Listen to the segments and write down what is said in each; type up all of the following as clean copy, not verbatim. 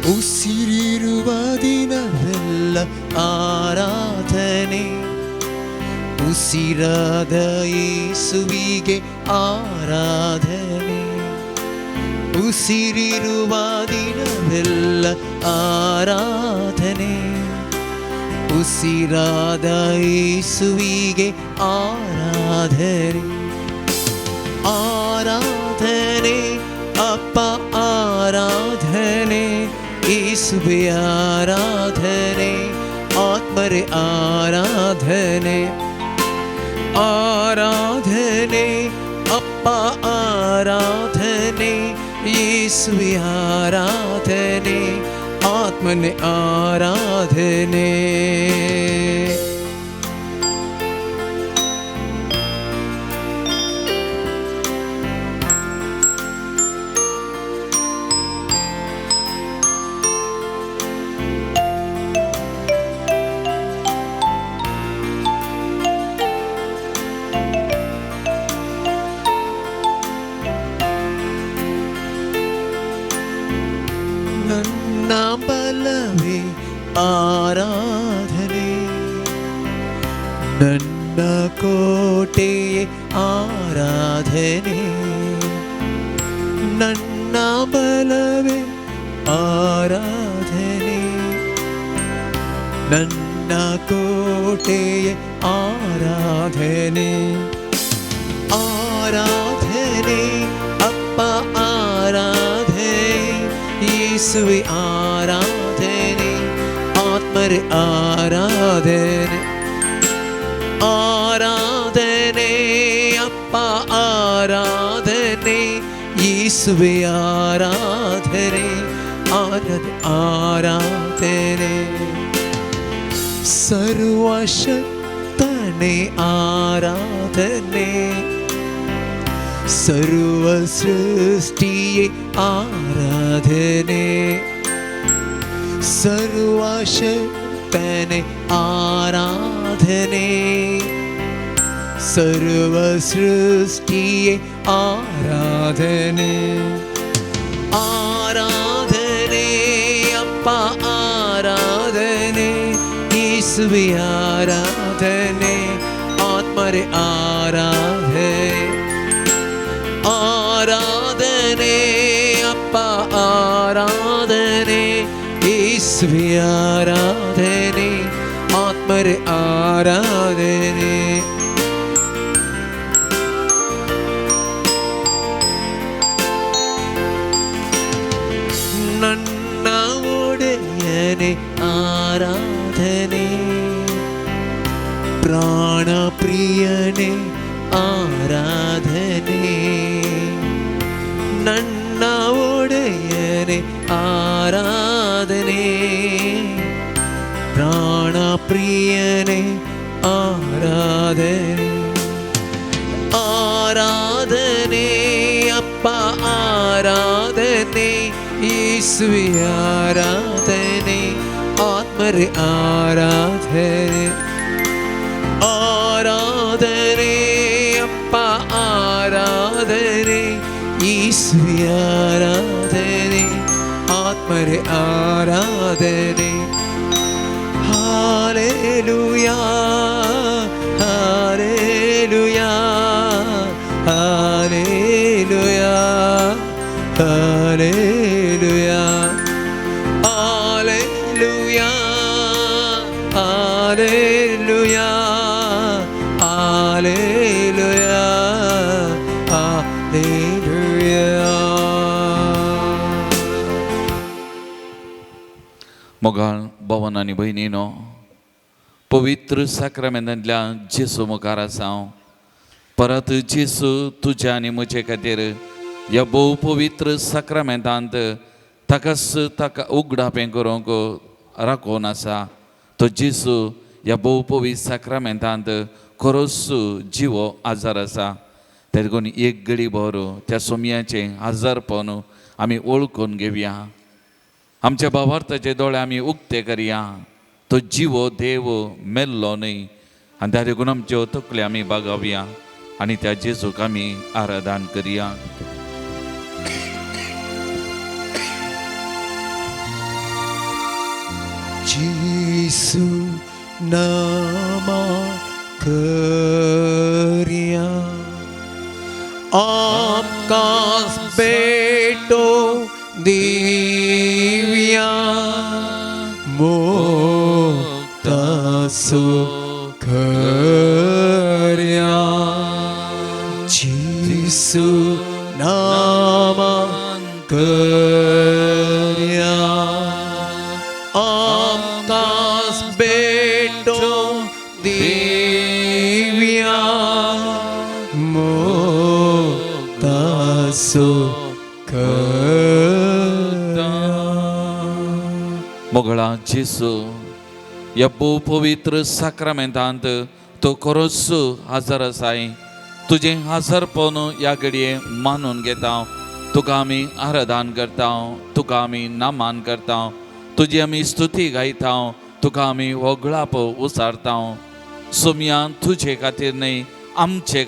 ಉಸಿರಿರುವ ದಿನವೆಲ್ಲ ಆರಾಧನೆ, ಉಸಿರಾದ ಯೇಸುವಿಗೆ ಆರಾಧನೆ. ಉಸಿರಿರುವ ದಿನವೆಲ್ಲ ಆರಾಧನೆ, ಉಸಿರಾದ ಯೇಸುವಿಗೆ ಆರಾಧನೆ. ಆರಾಧನೆ ಅಪ್ಪ ಆರಾಧನೆ, ಯೇಸುವೆ ಆರಾಧನೆ, ಆತ್ಮರೇ ಆರಾಧನೆ. ಆರಾಧನೆ ಅಪ್ಪ ಆರಾಧನೆ, ಯೇಸುವೆ ಆರಾಧನೆ, ಆತ್ಮನೇ ಆರಾಧನೆ. ನನ್ನ ಬಲವೇ ಆರಾಧನೆ, ನನ್ನ ಕೋಟೆಯೇ ಆರಾಧನೆ. ನನ್ನ ಬಲವೇ ಆರಾಧನೆ, ನನ್ನ ಕೋಟೆಯೇ ಆರಾಧನೆ. ಆರಾಧನೆ ಅಪ್ಪ ಆರಾಧನೆ, ಯೇಸುವೆ ಆರಾಧನೆ, ಆತ್ಮರೇ ಆರಾಧನೆ. ಆರಾಧನೆ ಅಪ್ಪ ಆರಾಧನೆ, ಯೇಸುವೆ ಆರಾಧನೆ, ಆರಾಧನೆ. ಸರ್ವಶಕ್ತನೇ ಆರಾಧನೆ, ಸರ್ವ ಸೃಷ್ಟಿಯೇ ಆರಾಧನೆ. ಸರ್ವಶಕ್ತನೇ ಆರಾಧನೆ, ಸರ್ವ ಸೃಷ್ಟಿಯೇ ಆರಾಧನೆ. ಆರಾಧನೆ ಅಪ್ಪ ಆರಾಧನೆ, ಯೇಸುವೆ ಆರಾಧನೆ, ಆತ್ಮರೇ ಆರಾಧನೆ. ಆರಾಧನೆ ಅಪ್ಪ ಆರಾಧನೆ, ಯೇಸುವೆ ಆರಾಧನೆ, ಆತ್ಮರೇ ಆರಾಧನೆ. ನನ್ನ ಒಡೆಯನೇ ಆರಾಧನೆ, ಪ್ರಾಣ ಪ್ರಿಯನೇ ಆರಾಧನೆ. ನನ್ನ ಒಡೆಯನೇ ಆರಾಧನೆ, ಪ್ರಾಣ ಪ್ರಿಯನೇ ಆರಾಧನೆ. ಆರಾಧನೆ ಅಪ್ಪ ಆರಾಧನೆ, ಯೇಸುವೆ ಆರಾಧನೆ, ಆತ್ಮರೇ ಆರಾಧನೆ. ಆರಾಧನೆ ಅಪ್ಪ ಆರಾಧನೆ, ಯೇಸುವೆ ಆರಾಧನೆ, ಆತ್ಮರೇ ಆರಾಧನೆ. Hallelujah hallelujah hallelujah hallelujah hallelujah hallelujah hallelujah hallelujah. मोगाळ भवन आनी भयणीनो, पवित्र साक्रामेंतांतल्या जेसू मुखार आसा हांव. परत जेसू तुज्या आनी म्हजे खातीर ह्या भोव पवित्र साक्रामेंतांत ताका उगडापें करूंक राखून आसा. तो जेसू ह्या भोव पवित्र साक्रामेंतांत खरोच जिवो आजार आसा. ते देखून एक घडी भर त्या सोमयाचें आजारपण आमी वळखून घेवया. आमच्या भावार्थाचे दोळे आमी उक्ते करया. तो जिवो देव मेल्लो न्हय, आनी त्या देखून आमच्यो तकले आमी बागावया आनी त्या जेजूक आमी आराधन करया. जिसु नामा करिया आपका बेटो दिव्या मोक्ता सुखर्या जिसु नामा करिया आपका बेटो दिव्या मोक्ता सुखर्या मोगळा जेसू या पवित्र साक्रामेंतांत तो खरोच हजर आसाय तुझे हजरपण या घडये मानून घेता तुका आमी आराधन करता तुका आमी नामान करता तुजी आमी स्तुती गायता तुका आमी वगळाप उसारता सोम्या तुझे खातीर न्ही आमचे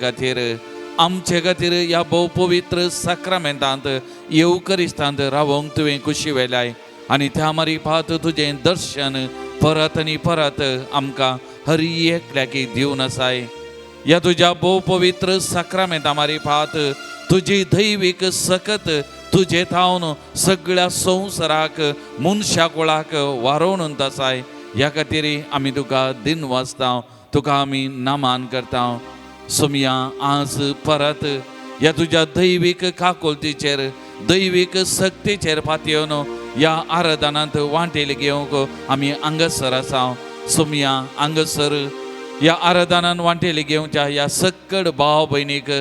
खातीर या पवित्र साक्रामेंतांत येवकरिस्तांत रावोंक तुवें कुशी वेलाय आनी त्या मारी पात तुजें दर्शन परत आनी परत आमकां हर एकल्याकी दिवन आसाय या तुझ्या पवित्र साक्रामेंता मारी पात तुजी दैवीक सकत तुजे थावन सगळ्या संवसाराक मनशा कुळाक वारोवन आसाय ह्या खातीर आमी तुका दिन वाजता तुका आमी नामान करता सोम्या आज परत या तुझ्या दैवीक काकुलतीचेर दैवीक सक्तीचेर पातयेवन या आराधनांत वांटेल घेवंक आमी हांगासर आसा सोम्या हांगासर या आराधनान वांटेल घेवच्या या सक्कड भाव भयणीक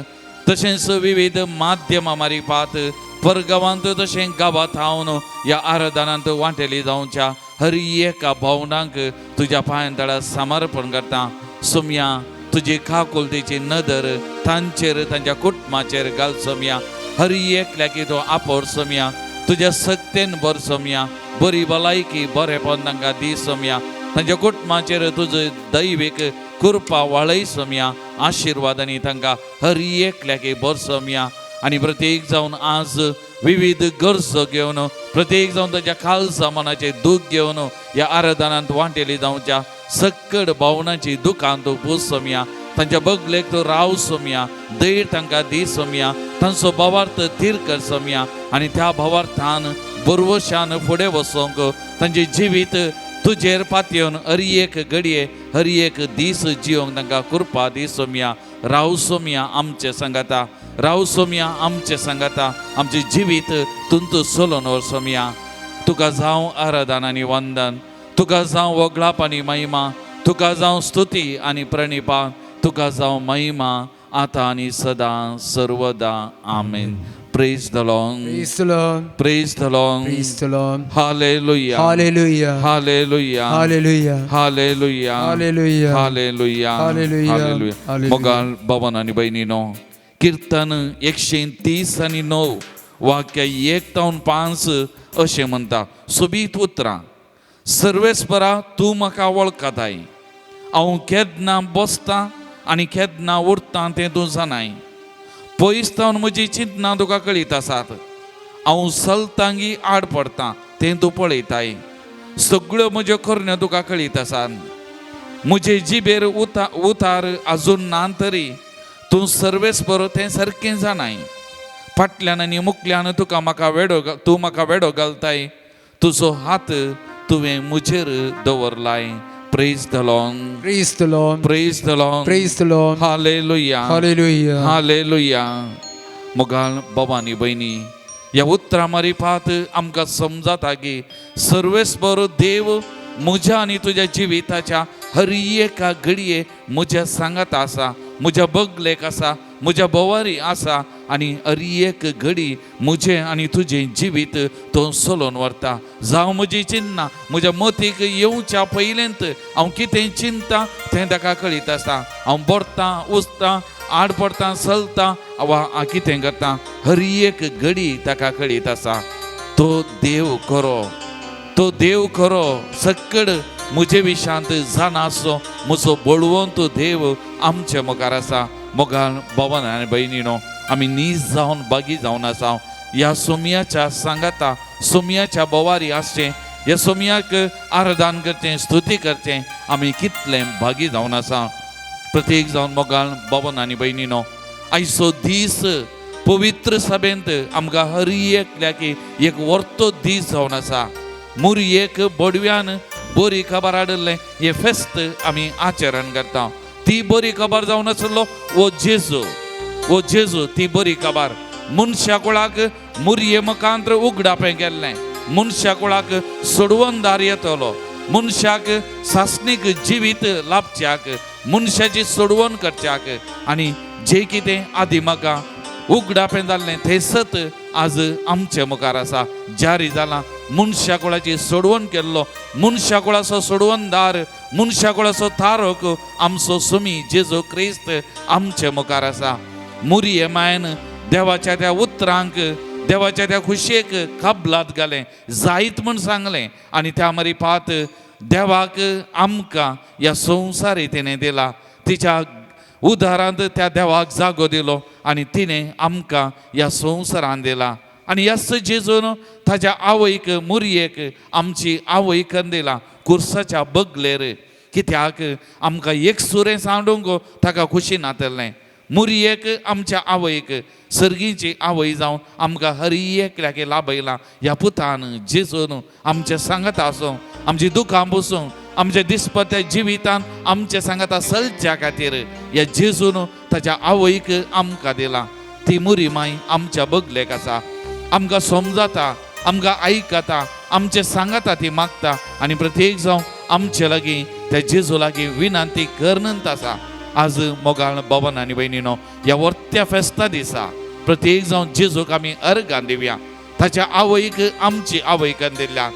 तशेंच विविध माध्यमां मारी पात परगांवांत तशें गांवांत हांवन या आराधनांत वांटेली जावच्या हर एका भावनांक तुज्या पांयतळा समर्पण करता सोम्या तुजी काकुलतेची नदर तांचेर तांच्या कुटुंबाचेर घाल सोम्या हर एकल्याकी तो आपोर सोम्या तुज्या सक्तेन भर सोम्या बरी भलायकी बरेपण तांकां दी सोम्या तांच्या कुटुंबाचेर तुजो दैवीक कृपा वाळय सोम्या आशिर्वादांनी तांकां हर एकल्याकी भर सोम्या आनी प्रत्येक जावन आज विविध गरजो घेवन प्रत्येक जावन ताच्या खाल सामानाचे दूख घेवन ह्या आराधनांत वांटेली जावच्या सक्कड भावनाची दुखां तूं पूज सोम्या तांच्या बगलेक तूं राव सोम्या दैर तांकां दी सोम्या तांचो भावार्थ थीर कर सोम्या आनी त्या भावार्थान बरवशान फुडें वचोंक तांचें जिवीत तुजेर पातयेवन हर एक घडये हर एक दीस जियोंक तांकां कृपा दी सोम्या राव सोम्या आमचे सांगाता राव सोम्या आमचे सांगाता आमचे जिवीत तुंत सोलोन व्हर सोम्या तुका जावं आराधन आनी वंदन तुका जावं वगळाप आनी महिमा तुका जावं स्तुती आनी प्रणिपा तुका जावं महिमा आतां आनी सदां सर्वदा आमेन Praise the Lord. Praise the Lord. Praise the Lord. Praise the Lord. Hallelujah. Hallelujah. Hallelujah. Hallelujah. Hallelujah. Hallelujah. Hallelujah. Hallelujah. Hallelujah. मोगाल भवन आनी बहिणीनो कीर्तन 130 आनी 9 वाक्य 1-5 अशें म्हणटा सोबीत उतरां सर्वेस्परा तूं म्हाका वळखताय हांव केदना बसतां आनी केदना उरतां तें तूं जाणाय पयस जावन म्हजी चिंतनां तुका कळीत आसात हांव सलतांगी आड पडटां तें तूं पळयताय सगळ्यो म्हज्यो करण्यो तुका कळीत आसात म्हजे जिबेर उतार आजून ना तरी तूं सर्वेस्पर तें सारकें जाणाय फाटल्यान आनी मुखल्यान तूं म्हाका वेडो घालताय तुजो हात तुवें म्हजेर दवरलाय Praise the Lord. Praise the Lord. Praise the Lord. Praise the Lord. Hallelujah. Hallelujah. Hallelujah. मोगाल Bhavani बहिणी या उतरा मारी पात आमकां समजाता की सर्वेस्पर देव म्हज्या आनी तुज्या जिविताच्या हर एका घडये म्हज्या सांगात आसा म्हज्या बगलेक आसा म्हज्या बोवारी आसा आनी हर एक घडी म्हजें आनी तुजें जिवीत तो सोलोन व्हरता जावं म्हजी चिंतना म्हज्या मतीक येवच्या पयलेंत हांव कितें चिंता तें ताका कळीत आसता हांव बरतां उस्तां आड पडटां चलतां वा कितें करतां हर एक घडी ताका कळीत आसा तो देव खरो सक्कड म्हजे विशांत जाणासो म्हजो बळवंत देव आमचे मुखार आसा मोगाल भवन आनी भयणीनो आमी नीज जावन बागी जावन आसा ह्या सोमयाच्या सांगाता सोमयाच्या बोवारी आसचें ह्या सोमयाक आराधन करचें स्तुती करचें आमी कितलें भागी जावन आसा. प्रत्येक जावन मोगाळ भावन आनी भयणीनो, आयचो दीस पवित्र सभेंत आमकां हर एकल्याक एक वर्तो दीस जावन आसा. मुरयेक बोडव्यान बरी खबर हाडले हे फेस्त आमी आचरण करता. ती बरी खबर जावन आसलो वो जेजू ती बरी खबर मनशा कुळाक मुरये मुखांत्र उगडापें केल्लें. मनशा कुळाक सोडवनदार येतलो. मनशाक सासणीक जिवीत लाभच्याक, मनशाची सोडवण करच्याक आनी जे कितें आदी म्हाका उगडापें जाल्लें थंय सत आज आमचे मुखार आसा. जारी जालां मनशा कुळाची सोडवण केल्लो मनशा कुळाचो सोडवणदार, मनशा कुळाचो तारक आमचो सुमी जेजू क्रिस्त आमचे मुखार आसा. मुरये मायन देवाच्या त्या उतरांक, देवाच्या त्या खुशयेक कबलात घालें, जायत म्हूण सांगलें आनी त्या मरी पात देवाक आमकां ह्या संवसार तिणें दिला. तिच्या उदारांत त्या देवाक जागो दिलो आनी तिणें आमकां ह्या संवसारांत दिला. आनी ह्याच जेजून ताच्या आवयक मुरयेक आमची आवयक दिला कुर्साच्या बगलेर. कित्याक आमकां एक सुरें सांडूंक ताका खुशी नातलें. मुरयेक आमच्या आवयक सर्गीची आवय जावन आमकां हर एकल्याक लाभयला. ह्या पुतान जेजून आमच्या सांगात आसूं, आमची दुखां बसूं, आमच्या दिसपट्या जिवितान आमच्या सांगाता चलच्या खातीर ह्या जेजून ताच्या आवयक आमकां दिला. ती मुरी माय आमच्या बगलेक आसा, आमकां समजता, आमकां आयकता, आमचे सांगाता ती मागता आनी प्रत्येक जावन आमचे लागीं त्या जेजू लागीं विनंती करनंत आसा. आज मोगाळ भवन आनी भयणीनो, ह्या वर्त्या फेस्ता दिसा प्रत्येक जावन जेजूक आमी अर्गां दिवया. ताच्या आवयक आमची आवयकन दिल्या.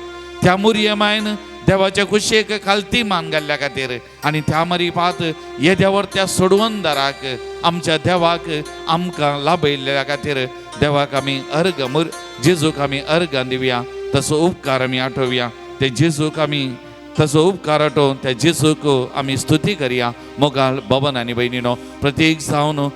त्या मुरये मायन देवाच्या खुशयेक खालती मान घाल्ल्या खातीर आनी त्या मरी पात येद्या त्या सोडवणदाराक आमच्या देवाक आमकां लाभयल्ल्या खातीर देवाक आमी अर्ग जेजूक आमी अर्गां दिवया. तसो उपकार आमी आठोवया. ते जेजूक आमी तसो उपकार आठोवन त्या जेजूक आमी स्तुती करया. मोगाळ भवन आनी भयणीनो, प्रत्येक जावन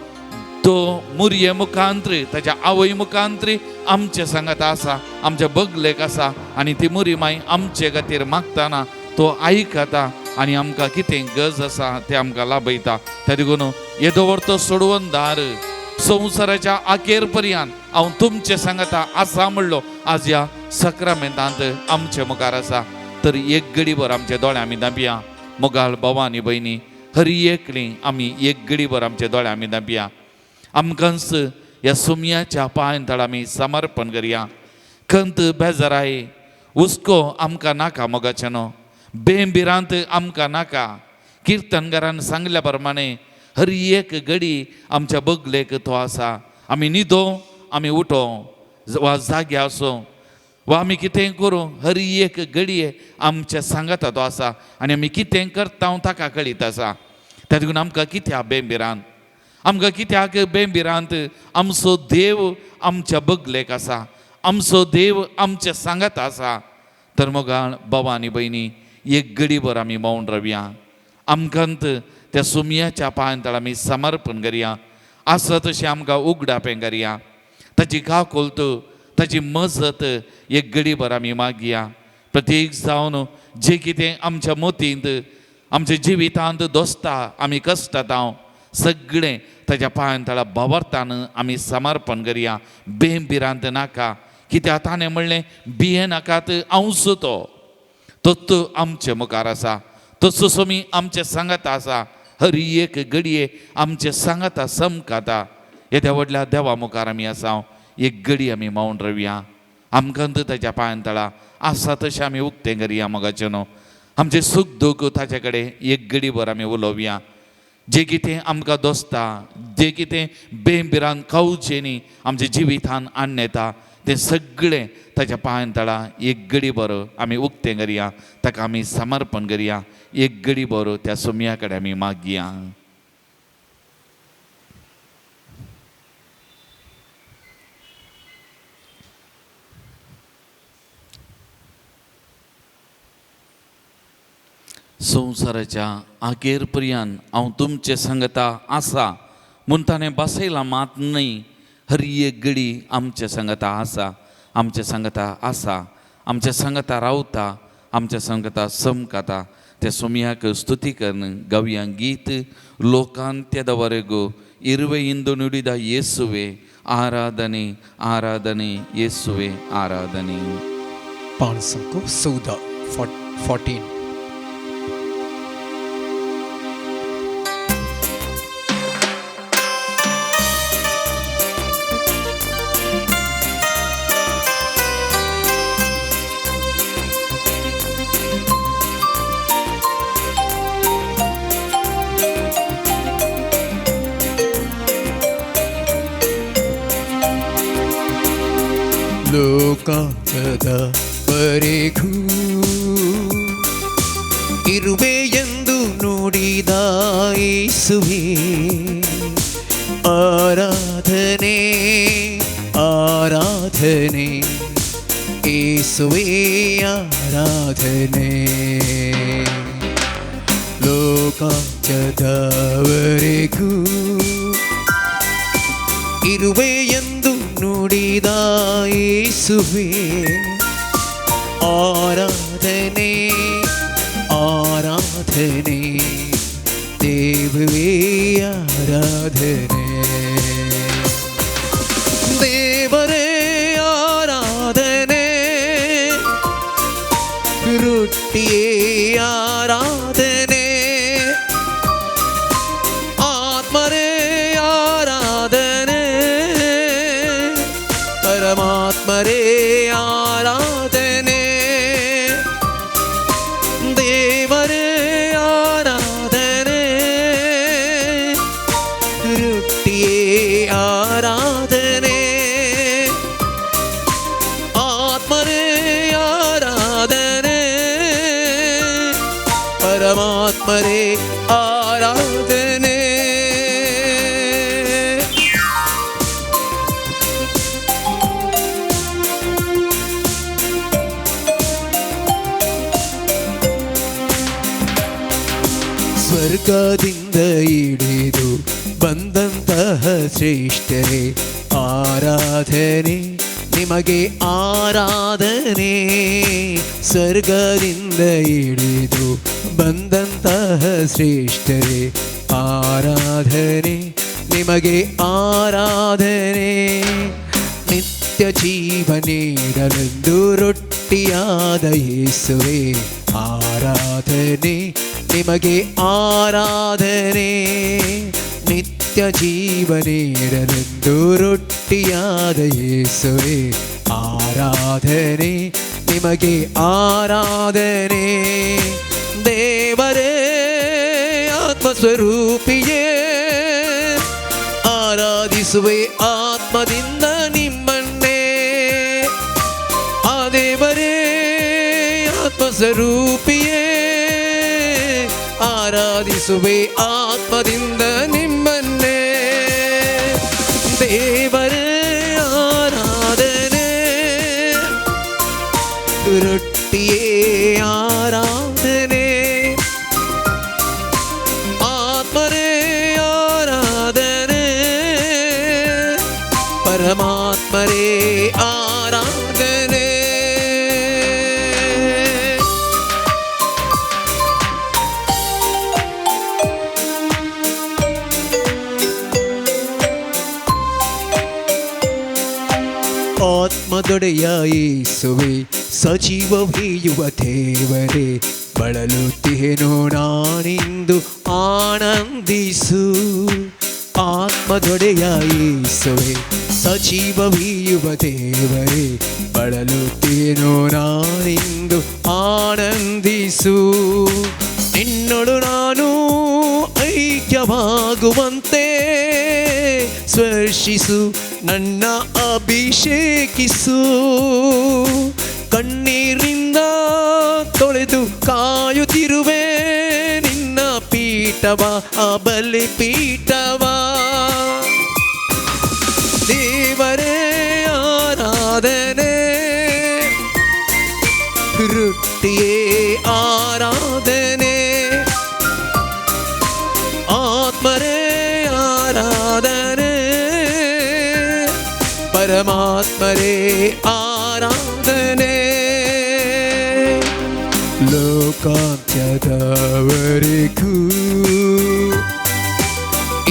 तो मुरये मुखांत्री, ताच्या आवय मुखांत्री आमचे सांगात आसा, आमच्या बगलेक आसा आनी ती मुरी माय आमचे खातीर मागतना तो आयकता आनी आमकां कितें गरज आसा तें आमकां लाभयता. त्या देखून येदो व्हरतो सोडवणदार संवसाराच्या आखेर पर्यंत हांव तुमचे सांगता आसा म्हणलो आज ह्या सक्रामेंतांत आमचे मुखार आसा. तर एक घडीभर आमच्या दोळ्या आमी धांपया. मोगाळ भवानी भयणी, हर एकली आमी एक घडीभर आमच्या दोळ्या आमी धांपया. आमकांच ह्या सुमयाच्या पांय तळ आमी समर्पण करया. खंत बेजाराय हुस्को आमकां नाका मोगाचेनो, बेंबिरांत आमकां नाका. किर्तनकारान सांगल्या प्रमाणे हर एक घडी आमच्या बगलेक तो आसा. आमी न्हिदो, आमी उठो वा जागे आसूं वा आमी कितें करूं, हर एक घडये आमच्या सांगाता तो आसा आनी आमी कितें करता ताका कळीत आसा. त्या देखून आमकां कित्याक बेंबिरांत, आमकां कित्याक बेंबिरांत आमचो देव आमच्या बगलेक आसा, आमचो देव आमच्या सांगात आसा. तर मोगाळ भवानी भयणी, एक घडीभर आमी मौन रावया. आमकांत त्या सुमयाच्या पांय आमी समर्पण करया. आसा तशें आमकां उगडापें करया. ताची काकोलत, ताची मजत एक घडीभर आमी मागया. प्रत्येक जावन जें कितें आमच्या मोतींत, आमच्या जिवितांत दोस्ता आमी कश्टात सगळें ताच्या पांय तळा भावार्थान आमी समर्पण करया. बेंबिरांत नाका. कित्याक ताणें म्हणलें भिये नाकात, हांवच तोच आमचे मुखार आसा, तसो सोमी आमचे सांगात आसा. हर एक घडये आमचे सांगाता समकाता. येद्या व्हडल्या देवा मुखार आमी आसा. एक घडी आमी मौन रावया. आमकांत ताच्या पांय तळा आसा तशें आमी उक्तें करया. मोगाचें न्हू, आमचे सुख दूख ताचे कडेन एक घडीभर आमी उलोवया. जें कितें आमकां दोसता, जें कितें बेंबिरान खावचें न्ही आमच्या जिवितान आण येता, तें सगळें ताच्या पांय तळा एक घडीभर आमी उक्तें करया. ताका आमी समर्पण करया. एक घडीभर त्या सुमया कडेन आमी मागया. संवसाराच्या आखेर पर्यंत हांव तुमचे सांगता आसा म्हूण ताणें बसयला मात न्हय. हर एक घडी आमचे सांगता आसा, आमचे सांगता आसा आमच्या संगता रावता, आमच्या संगता समकाता त्या सुमयाक ಸ್ತುತಿ करन ಗವ್ಯ ಗೀತ್ ಲೋಕಾಂತ್ಯದವರೆಗೂ ಇರುವೆ ಇಂದು ನುಡಿದ ಯೇಸುವೆ ಆರಾಧನೆ ಆರಾಧನೆ ಯೇಸುವೆ ಆರಾಧನೆ. 514. ಲೋಕಾಂತ್ಯದವರೆಗೂ ಇರುವೆ ಎಂದು ನುಡಿದ ಯೇಸುವೇ ಆರಾಧನೆ ಆರಾಧನೆ ಯೇಸುವೇ ಆರಾಧನೆ. ಲೋಕಾಂತ್ಯದವರೆಗೂ ಇರುವೆ ಎಂದು ನುಡಿದ ಯೇಸುವೇ ಆರಾಧನೆ ಆರಾಧನೆ ದೇವರೇ ಆರಾಧನೆ. ದೇವರೇ ಆರಾಧನೆ ರೊಟ್ಟಿಯೇ ಆರಾಧನೆ ಆತ್ಮರೇ ಆರಾಧನೆ ಪರಮಾತ್ಮರೇ ಆರಾಧನೆ ದೇವರೇ ಆರಾಧನೆ ರೊಟ್ಟಿಯೇ ಆರಾಧನೆ ಆತ್ಮರೇ ಆರಾಧನೆ ಪರಮಾತ್ಮರೇ ಆರಾಧನೆ. ಸ್ವರ್ಗದಿಂದ ಇಳಿದು ಬಂದಂತಹ ಶ್ರೇಷ್ಠರೇ ಆರಾಧನೆ ನಿಮಗೆ ಆರಾಧನೆ. ಸ್ವರ್ಗದಿಂದ ಇಳಿದು ಬಂದಂತಹ ಶ್ರೇಷ್ಠರೇ ಆರಾಧನೆ ನಿಮಗೆ ಆರಾಧನೆ. ನಿತ್ಯ ಜೀವ ನೀಡಲೆಂದು ರೊಟ್ಟಿಯಾದ ಯೇಸುವೇ ಆರಾಧನೆ ನಿಮಗೆ ಆರಾಧನೆ. ನಿತ್ಯ ಜೀವ ನೀಡಲೆಂದು ರೊಟ್ಟಿಯಾದ ಯೇಸುವೇ ಆರಾಧನೆ ನಿಮಗೆ ಆರಾಧನೆ. ದೇವರೇ ಆತ್ಮಸ್ವರೂಪಿಯೇ ಆರಾಧಿಸುವೆ ಆತ್ಮದಿಂದ ನಿಮ್ಮನ್ನೇ. ಆ ದೇವರೇ ಆತ್ಮಸ್ವರೂಪಿಯೇ ಆರಾಧಿಸುವೆ ಆತ್ಮದಿಂದ ನಿಮ್ಮನ್ನೇ. ದೇವರೇ ಆರಾಧನೆ ರೊಟ್ಟಿಯೇ ಆರಾಧನೆ ಆತ್ಮರೇ ಆರಾಧನೆ ಪರಮಾತ್ಮರೇ ಆರಾಧನೆ. ಆತ್ಮದೊಡೆಯ ಯೇಸುವೆ ಸಜೀವವೀಯುವ ದೇವರೇ ಬಳಲುತ್ತೇನೋ ನಾನಿಂದು ಆನಂದಿಸು. ಆತ್ಮದೊಡೆಯ ಯೇಸುವೆ ಸಜೀವವೀಯುವ ದೇವರೇ ಬಳಲುತ್ತೇನೋ ನಾನಿಂದು ಆನಂದಿಸು. ನಿನ್ನೊಳು ನಾನು ಐಕ್ಯವಾಗುವಂತೆ ಸ್ಪರ್ಶಿಸು ನನ್ನ ಅಭಿಷೇಕಿಸು. ಕಣ್ಣೀರಿಂದ ತೊಳೆದು ಕಾಯುತ್ತಿರುವೆ ನಿನ್ನ ಪೀಠವ ಆ ಬಲಿ ಪೀಠವ. ದೇವರೇ ಆರಾಧನೆ ರೊಟ್ಟಿಯೇ ಆರಾಧನೆ ಆತ್ಮರೇ ಆರಾಧನೆ ಪರಮಾತ್ಮರೇ ಆರಾಧನೆ. ಲೋಕಾಂತ್ಯದವರೆಗೂ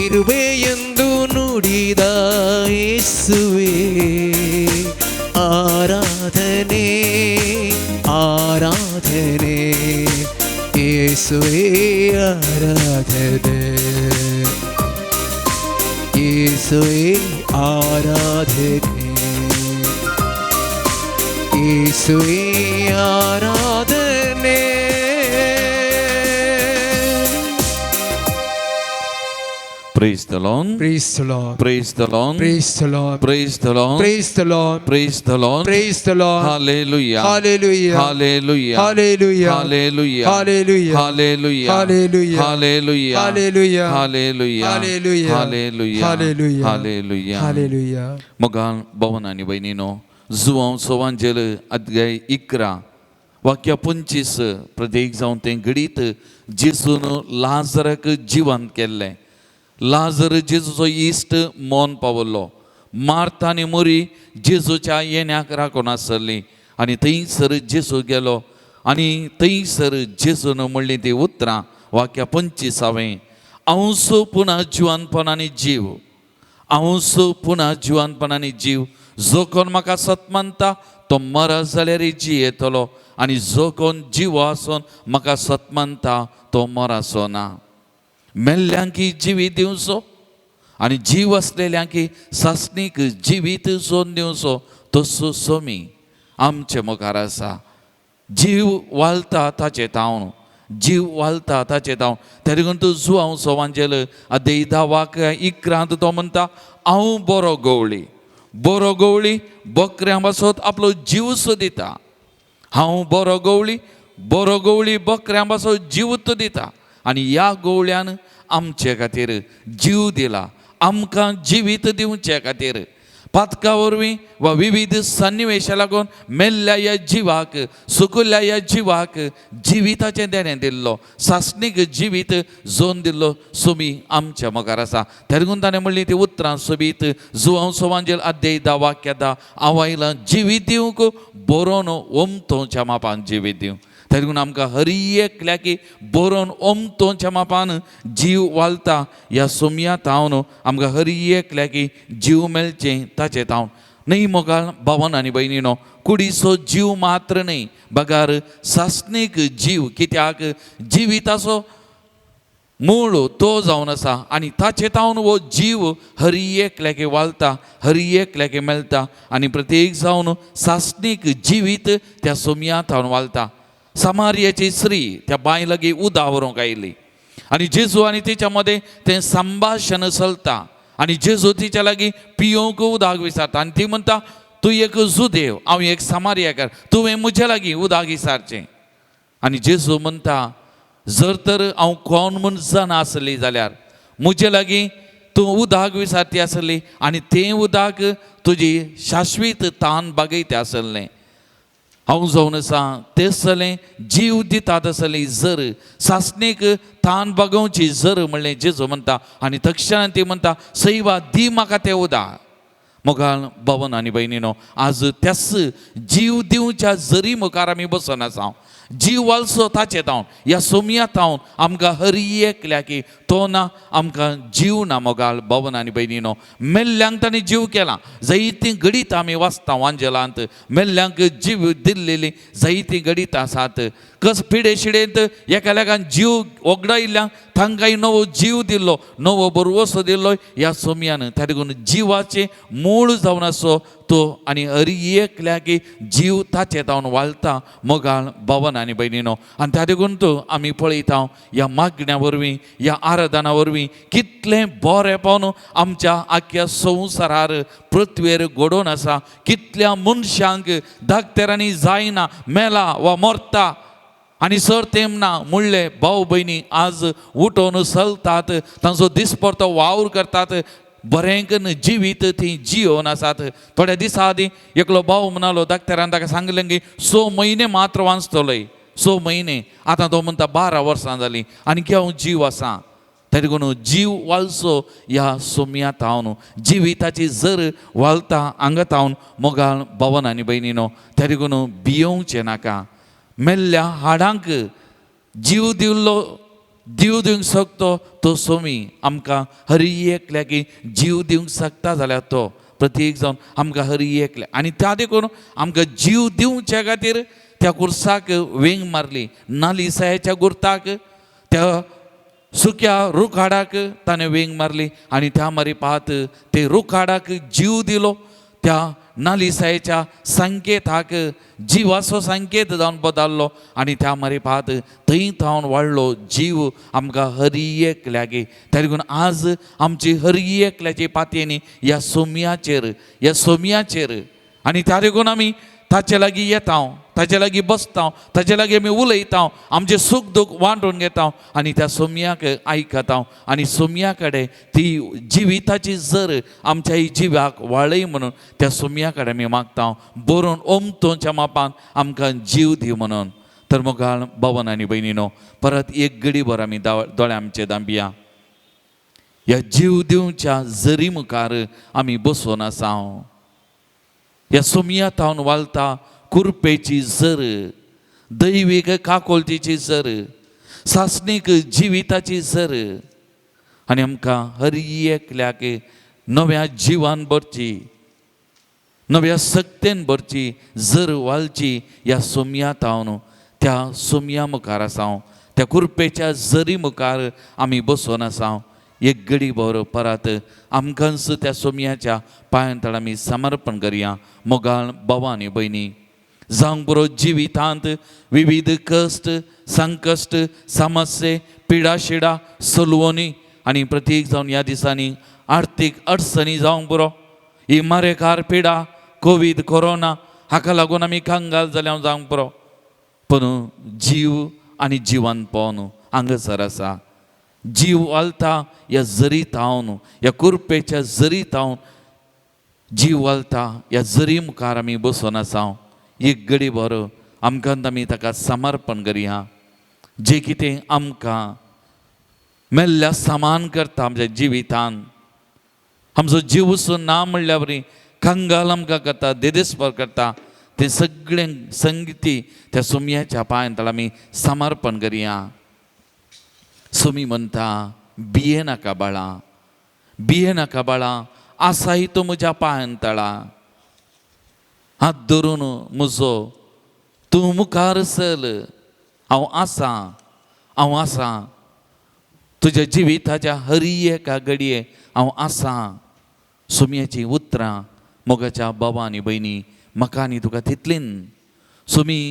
ಇರುವೆ ಎಂದು ನುಡಿದ ಯೇಸುವೇ ಆರಾಧನೆ ಆರಾಧನೆ ಯೇಸುವೇ ಆರಾಧನೆ ಯೇಸುವೇ ಆರಾಧನೆ ಯೇಸುವೇ ಆರಾಧನೆ Praise the Lord. Praise the Lord. Praise the Lord. Praise the Lord. Praise the Lord. Praise the Lord. Praise the Lord. Praise the Lord. Hallelujah. Hallelujah. Hallelujah. Hallelujah. Hallelujah. Hallelujah. Hallelujah. Hallelujah. Hallelujah. Hallelujah. Hallelujah. Hallelujah. Hallelujah. Hallelujah. Hallelujah. Hallelujah. Mogal Bhavan आणि बहिणीनो जुवांव सोवांजेल अध्याय 11 वाक्य 25 प्रत्येक जावन तें घडीत जेजून लाजराक जिवंत केल्लें लाजर जेजूचो इश्ट मोन पावल्लो मार्था आनी मोरी जेजूच्या येण्याक राखून आसली आनी थंयसर जेजू गेलो आनी थंयसर जेजून म्हणली ती उतरां वाक्य 25 हांव सो पुना जिवंतपणांनी जीव हांव सो पुना जिवंतपणांनी जीव जो कोण म्हाका सत मानता तो मरत जाल्यार जी येतलो आनी जो कोण जीव आसून म्हाका सत मानता तो मरासो ना मेल्ल्यांकी जिवीत दिवचो आनी जीव आसलेल्यांकी सासणीक जिवीत सोन दिवचो तसो सोमी आमचे मुखार आसा जीव वालता ताचे तावन जीव वालता ताचे तावन त्या देखून तूं जुवांव सोवांजेल अध्याय 10 वाक्य 11 तो म्हणटा हांव बरो गवळी बकऱ्यां पासत आपलो जीव सो दिता हांव बरो गवळी बकऱ्यां पासत जीवत दिता आनी ह्या गवळ्यान आमचे खातीर जीव दिला आमकां जिवीत दिवचे खातीर पातका वरवीं वा विविध सन्निवेशा लागून मेल्ल्या ह्या जिवाक सुकल्ल्या ह्या जिवाक जिविताचें देणें दिल्लो सासणीक जिवीत जोन दिल्लो सोमी आमच्या मुखार आसा त्या देखून ताणें म्हणली ती उतरां सोबीत जुवांव सोवांजेल अध्याय 10 वाक्य 10 हांव आयलां जिवीत दिवंक बरोवन ओमतोच्या मापान जिवीत दिवं त्या देखून आमकां हर एकल्या की बरोवन ओमतोच्या मापान जीव वालता ह्या सोमया तावन आमकां हर एकल्या की जीव मेळचें ताचें तावन न्ही मोगाळ भावन आनी भयणीनो कुडीचो जीव मात्र न्ही बगार सासणीक जीव कित्याक जिविताचो मूळ तो जावन आसा आनी ताचे तावन हो जीव हर एकल्याक वालता हर एकल्याक मेळटा आनी प्रत्येक जावन सासणीक जिवीत त्या सोमया तावन वालता समारियाची स्त्री त्या बाय लागीं उदक व्हरूंक आयली आनी जेजू आनी तिच्या मदें तें संभाशण चलता आनी जेजू तिच्या लागीं पियोवंक उदक विचारता आनी ती म्हणटा तूं एक जुदेव हांव एक समारियाकार तुवें म्हज्या लागीं उदक विचारचें आनी जेजू म्हणटा जर तर हांव कोण म्हूण जाणा आसली जाल्यार म्हजे लागीं तूं उदक विचारती आसली आनी तें उदक तुजी शाश्वीत तान बागयता आसलें हांव जावन आसा तेसलें जीव दितात आसली जर सासणेक तान बागोवची जर म्हणलें जेजू म्हणटा आनी तक्षणान ती म्हणटा सैवा दी म्हाका तें उदक मोगाळ भावन आनी भयणीनो आज त्याच जीव दिवच्या जरी मुखार आमी बसून आसा जीव वालसो ताचे तावन ह्या सोमया तावन आमकां हर एकल्या की तो ना आमकां जीव ना मोगाळ भावन आनी भयणीनो मेल्ल्यांक ताणें जीव केला जायतीं गडीत आमी वाचता वांजेलांत मेल्ल्यांक जीव दिल्लेली जायतीं गडीत आसात कस पिडे शिडेंत एकाल्याकान जीव ओगडायिल्ल्यांक तांकांय नवो जीव दिल्लो नवो बरवसो दिल्लो ह्या सोमयान त्या देखून जिवाचें मूळ जावन आसो तो आनी हर एकल्या की जीव ताचे तावन वालता मोगाळ भावन आनी भयणीनो आनी त्या देखून तो आमी पळयता ह्या मागण्या वरवीं ह्या आराधना वरवीं कितलें बरेंपण आमच्या आख्या संवसारार पृथ्वीर घडोवन आसा कितल्या मनशांक धाकटेरांनी जायना मेला वा मरता आनी सर तेमना म्हणले भाव भयणी आज उठोन चलतात तांचो दिसपरतो वावर करतात बरें करून जिवीत थंय जियोन आसात थोड्या दिसा आदीं एकलो भाव म्हणलो धाकटेरान ताका सांगलें की 6 म्हयने मात्र वाचतलोय 6 म्हयने आतां तो म्हणटा 12 वर्सां जालीं आनी हांव जीव आसा त्या देखून जीव वालसो ह्या सोमया तावन जिविताची जर वालता हांगा तावन मोगाळ भावन आनी भयणीनो त्या देखून भियोवचें नाका मेल्ल्या हाडांक जीव दिवलो जीव दिवंक शकतो तो सोमी आमकां हरी एकल्याक जीव दिवंक शकता जाल्यार तो प्रत्येक जावन आमकां हरी एकल्या आनी त्या देखून आमकां जीव दिवचे खातीर त्या कुर्साक वेंग मारली नाली सायाच्या गुर्ताक त्या सुक्या रूख हाडाक ताणें वेंग मारली आनी त्या मारी पात ते रूख हाडाक जीव दिलो त्या नालिसायेच्या संकेताक जिवाचो संकेत जावन बदललो आनी त्या मारी पात थंय थावन वाडलो जीव आमकां हरी एकल्यागे त्या देखून आज आमची हरी एकल्याची पातयेनी ह्या सोमयाचेर आनी त्या देखून आमी ताचे लागीं येता ताचे लागीं बसता ताचे लागीं आमी उलयता आमचें सूख दूख वांटून घेता आनी त्या सोमयाक आयकता आनी सोमया कडेन ती जिविताची जर आमच्या जिव्याक वाळय म्हणून त्या सोमया कडेन आमी मागता बरोवन ओमतोच्या मापान आमकां जीव दी म्हणून. तर मोगाळ भावन आनी भयणीनो परत एक घडीभर आमी दोळे आमचे दांबिया ह्या जीव दिवच्या जरी मुखार आमी बसोन आसा. ह्या सोमया थावन वालता कुरपेची जर दैवीक काकोलतीची जर सासणीक जिविताची जर आनी आमकां हर एकल्याक नव्या जिवान भरची नव्या सक्तेन भरची जर वालची ह्या सोमया थावन त्या सोमया मुखार आसा त्या कुरपेच्या जरी मुखार आमी बसोन आसा. एक घडी भर परत आमकांच त्या सोमयाच्या पांयां आमी समर्पण करया. मोगाळ भावां आनी भयणी जावंक बरो जिवितांत विविध कश्ट संकश्ट समस्ये पिडा शिडा सलवणी आनी प्रत्येक जावन ह्या दिसांनी आर्थीक अडचणी जावंक बरो ही मारेकार पिडा कोविड कोरोना हाका लागून आमी कांगाल जाल्यार जावंक बरो पूण जीव आनी जिवन पोवन हांगासर आसा. जीव वालता ह्या जरीत हांव ह्या कुरपेच्या जरीत हांव जीव वालता ह्या जरी मुखार आमी बसून आसा. एक घडी भर आमकां आमी ताका समर्पण करया. जें कितें आमकां मेल्ल्या समान करता आमच्या जिवितान आमचो जीव वचून ना म्हणल्या बरी कंगाल आमकां करता देदेस्पर करता तें सगळें संगती त्या सोमयाच्या पांयां आमी समर्पण करया. सोमी म्हणटा भिये नाका बाळा भिये नाका बाळा आसाय तो म्हज्या पांयांतळा हात धरून म्हजो तूं मुखार चल हांव आसा तुज्या जिविताच्या हर एका घडये हांव आसा. सोमयाची उतरां मोगाच्या भावां आनी भयणी म्हाका आनी तुका तितलीन सोमी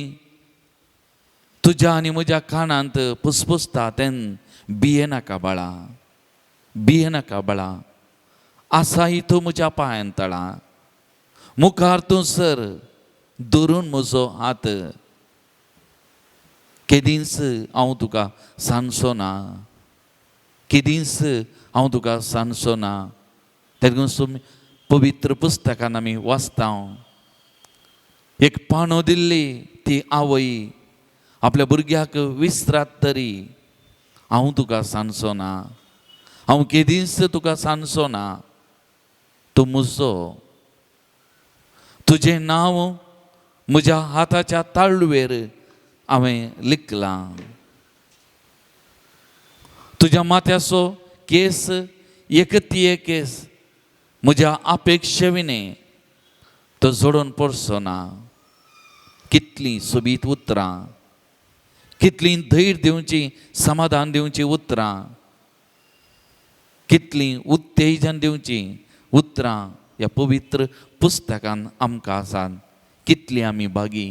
तुज्या आनी म्हज्या कानांत पुसपुसता तेन्ना भिये नाका बाळा भिये नाका बाळा आसाय तूं म्हज्या पांयांतळा मुखार तूं सर धरून म्हजो हात केदींच हांव तुका सांगचो ना केदींच हांव तुका सांगचो ना. तेका लागून पवित्र पुस्तकान आमी वाचता एक पानो दिल्ली ती आवय आपल्या भुरग्याक विसरात तरी हांव तुका सांगचो ना हांव केदींच तुका सांगचो ना तूं म्हजो तुजें नांव म्हज्या हाताच्या ताळवेर हांवें लिखलां. तुज्या माथ्याचो केस एकतीये केस म्हज्या अपेक्षे विने तो जोडून पडचो ना. कितलीं सोबीत उतरां कितलीं धैर्य दिवची समाधान दिवची उतरां कितलीं उत्तेजन दिवची उतरां ह्या पवित्र पुस्तकान आमकां आसात. कितलीं आमी भागी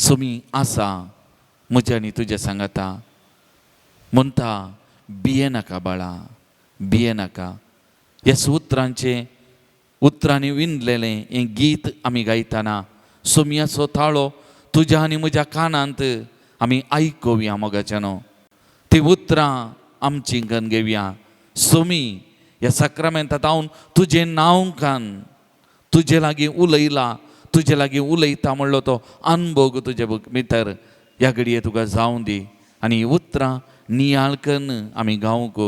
सोमी आसा म्हज्या आनी तुज्या सांगाता म्हणटा भिये नाका बाळा भिये नाका. ह्या उतरांनी विणलेलें हें गीत आमी गायतना सोमयाचो ताळो तुज्या आनी म्हज्या कानांत आमी आयकुया मोगाच्यानो. ती उतरां आमची गन घेवया. सोमी ह्या साक्रामेंतांत हांव तुजें नांव कान तुजे लागीं उलयलां तुजे लागीं उलयता म्हणलो तो अनुभव तुजे भितर ह्या घडये तुका जावं दी आनी उतरां नियाळ करून आमी गावंक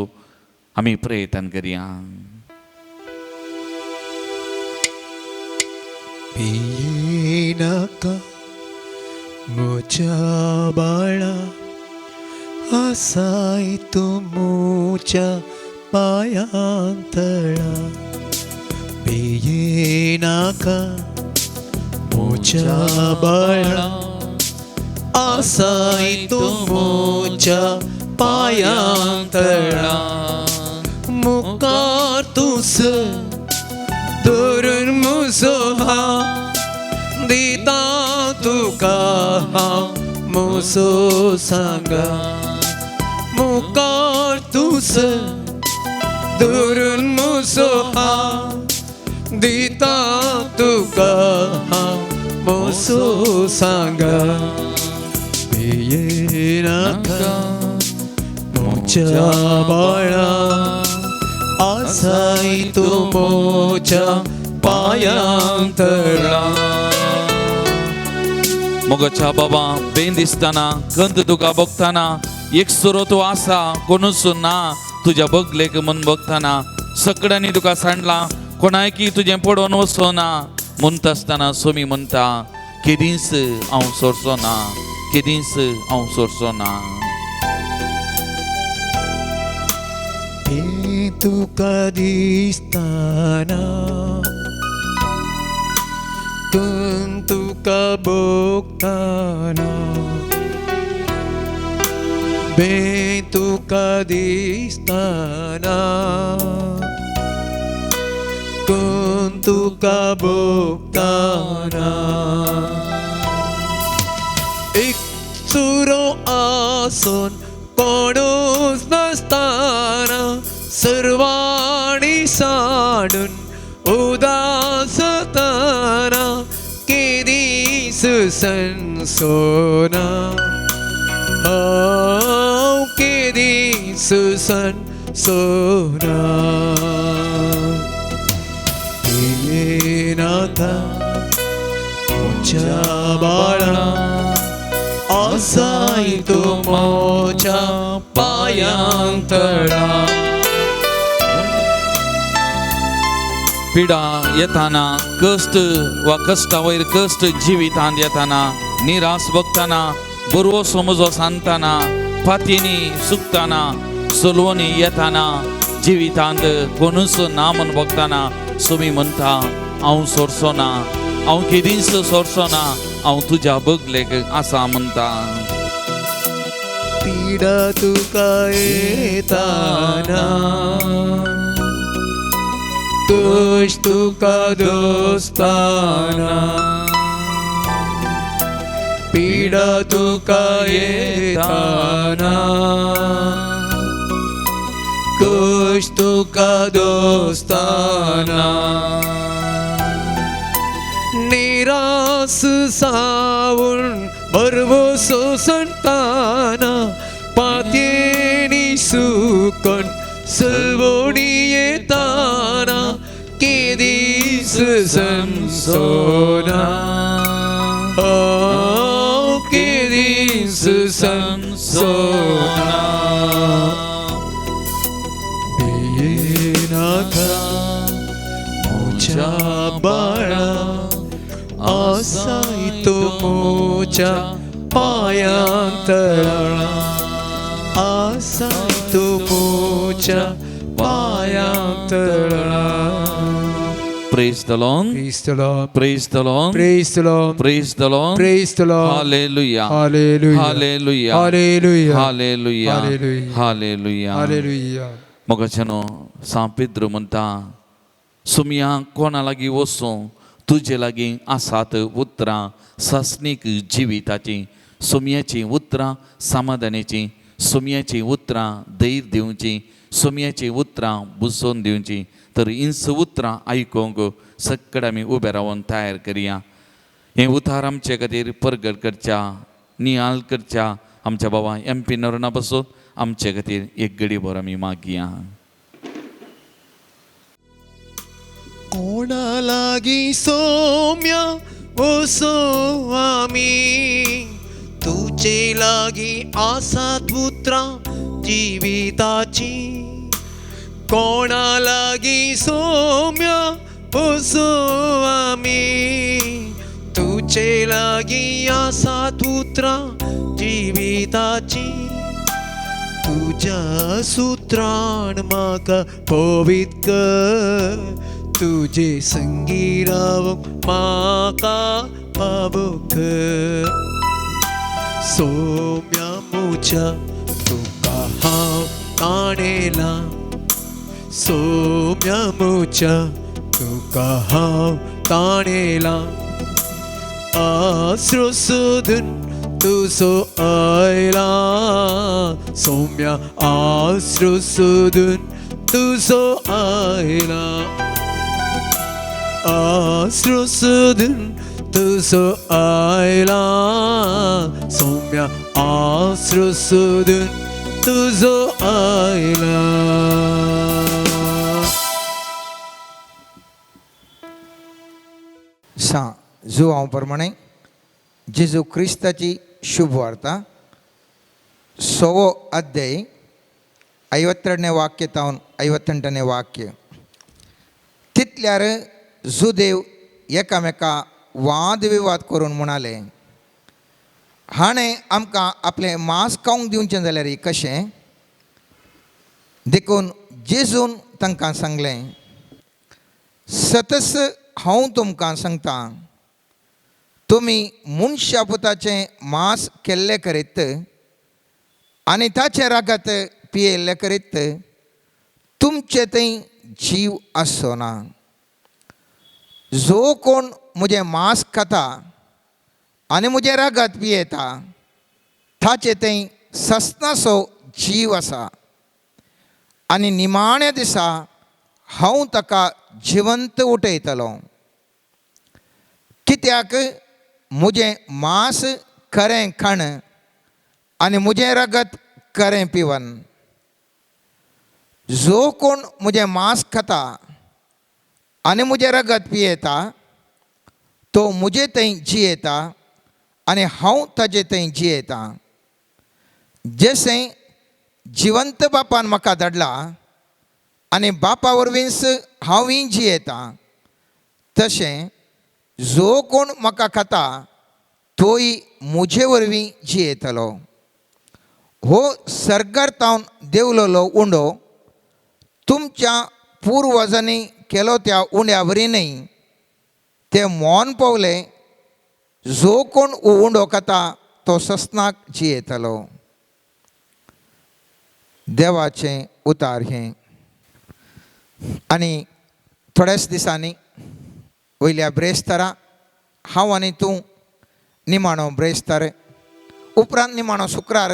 आमी प्रयत्न करया. भिये नाका मोच्या बाळा असाय तू मोच्या पायांतळा बेये नाका मोच्या बाळा असाय तू मोच्या पायांतळा मुखार तुस धरून मुसो हा दिता तुका हांव मुसो सांगा मुखार तुस धरून मुसो हा दिता तुका हांव मुसो सांगा बेये नाका मोच्या बाळा आसाय तू मोच्या पायांतळा मोगच्या बाबा बेन दिसताना गंध तुका बघताना एक सुरो तू आसा कोणूच ना तुझ्या बगलेक मन बघताना सगळ्यांनी तुका सांडला कोणाय की तुझे पडोन वचो ना म्हणत असताना सोमी म्हणता केदींच हांव सोडचो ना केदींच हांव सोडचो ना तुका दिसताना तुका बघताना बे तुका दिसताना तुका बघताना एक सुरो आसून कोणूच नसताना सर्वाणी साडून उदासताना केदीस सनसोना हांव केदीस सनसोना येनाका मोच्या बाळा आसाय तू मोच्या पायांतळा पिडा येताना कष्ट वा कष्टा वयर कष्ट जिवितांत येताना निराश बघताना बरवो समजो सांगताना फातींनी सुकताना सोलवणी येताना जिवितांत कोणूच ना म्हण बघताना सोमी म्हणटा हांव सोडचो ना हांव केदींच सोडचो ना हांव तुज्या बगलेक आसा म्हणटा पीडा तुका येताना तुज तुका दोस्ताना पीडा तुका येताना तुज तुका दोस्ताना निराश सावून बरवो सोसंताना पातेनी सुकन सलवोणी येताना केदीस सनसोना केदीस सनसोना बेनाका मोच्या बाळा आसाय तू मोच्या पायांतळा आसाय तू मोच्या पायांतळा Praise the Lord. Praise the Lord. Praise the Lord. Praise the Lord. Praise the Lord. Praise the Lord. Hallelujah. Hallelujah. Hallelujah. Hallelujah. Hallelujah. Hallelujah. Hallelujah. Hallelujah. मोगाचनो São Pedro म्हणता सुमिया कोणा लागीं वचूं तुजे लागीं आसात उतरां सासणीक जिविताची सुमयाची उतरां समाधानाची सुमयाची उतरां धैर्य दिवची सुमयाची उतरां बुजोवन दिवची तर इंच उतरां आयकोंक सगळे आमी उबे रावन तयार करया हें उतार आमचे खातीर परगट करच्या नियाल करच्या आमच्या बाबा MP नरना बसोन आमचे खातीर एक घडीभर आमी मागया कोणा लागी सोम्या वसो आमी तुजे लागी आसात उतरां जिविताची कोणा लागी सोम्या वसो आमी तुझे लागी आसात उतरां जिविताची तुझ्या सूत्रान म्हाका पवित कर तुझे संगी रावंक म्हाका भावूक सोम्या मुझ्या तुका हांव ताणेला सोम्या मुझ्या तुका हांव ताणेला आसरो सोदून तुजो आयला सोम्या आसरो सोदून तुजो आयला आसरो सोदून तुजो आयला सोम्या आसरो सोदून तुजो आयला. जुवां प्रमाणे जेजू क्रिस्ताची शुभ वार्ता 6 अध्याय 52 वाक्य तावन 58 वाक्य. तितल्यार जुदेव एकामेका वाद विवाद करून म्हणाले हाणें आमकां आपलें मांस खावंक दिवचें जाल्यार कशें. देखून जेजून तांकां सांगलें सतस हांव तुमकां सांगतां तुमी मनशा पुताचें मांस केल्लें करीत आनी ताचें रगत पियेल्लें करीत तुमचे थंय जीव आसचो ना. जो कोण म्हजें मांस खाता आनी म्हजें रगत पियेता ताचे थंय सस्नाचो जीव आसा आनी निमाण्या दिसा हांव ताका जिवंत उठयतलो. कित्याक म्हजें मांस खरें खाण आनी म्हजें रगत खरें पिवन. जो कोण म्हजें मांस खाता आनी म्हजें रगत पियेता तो म्हजे थंय जियेता आनी हांव ताजे थंय जियेता. जशें जिवंत बापान म्हाका धाडला आनी बापा वरवींच हांवूय जियेता तशें जो कोण म्हाका खाता तोय म्हजे वरवीं जियेतलो. हो सर्गार्थावन देवलोलो उंडो तुमच्या पुर्वजांनी केलो त्या उंड्या वरीनय ते मोन पावले. जो कोण उंडो खाता तो सस्नाक जियेतलो. देवाचें उतार हें. आनी थोड्याच दिसांनी वयल्या ब्रेस्तारा हांव आनी तूं निमाणो ब्रेस्तार उपरांत निमाणो शुक्रार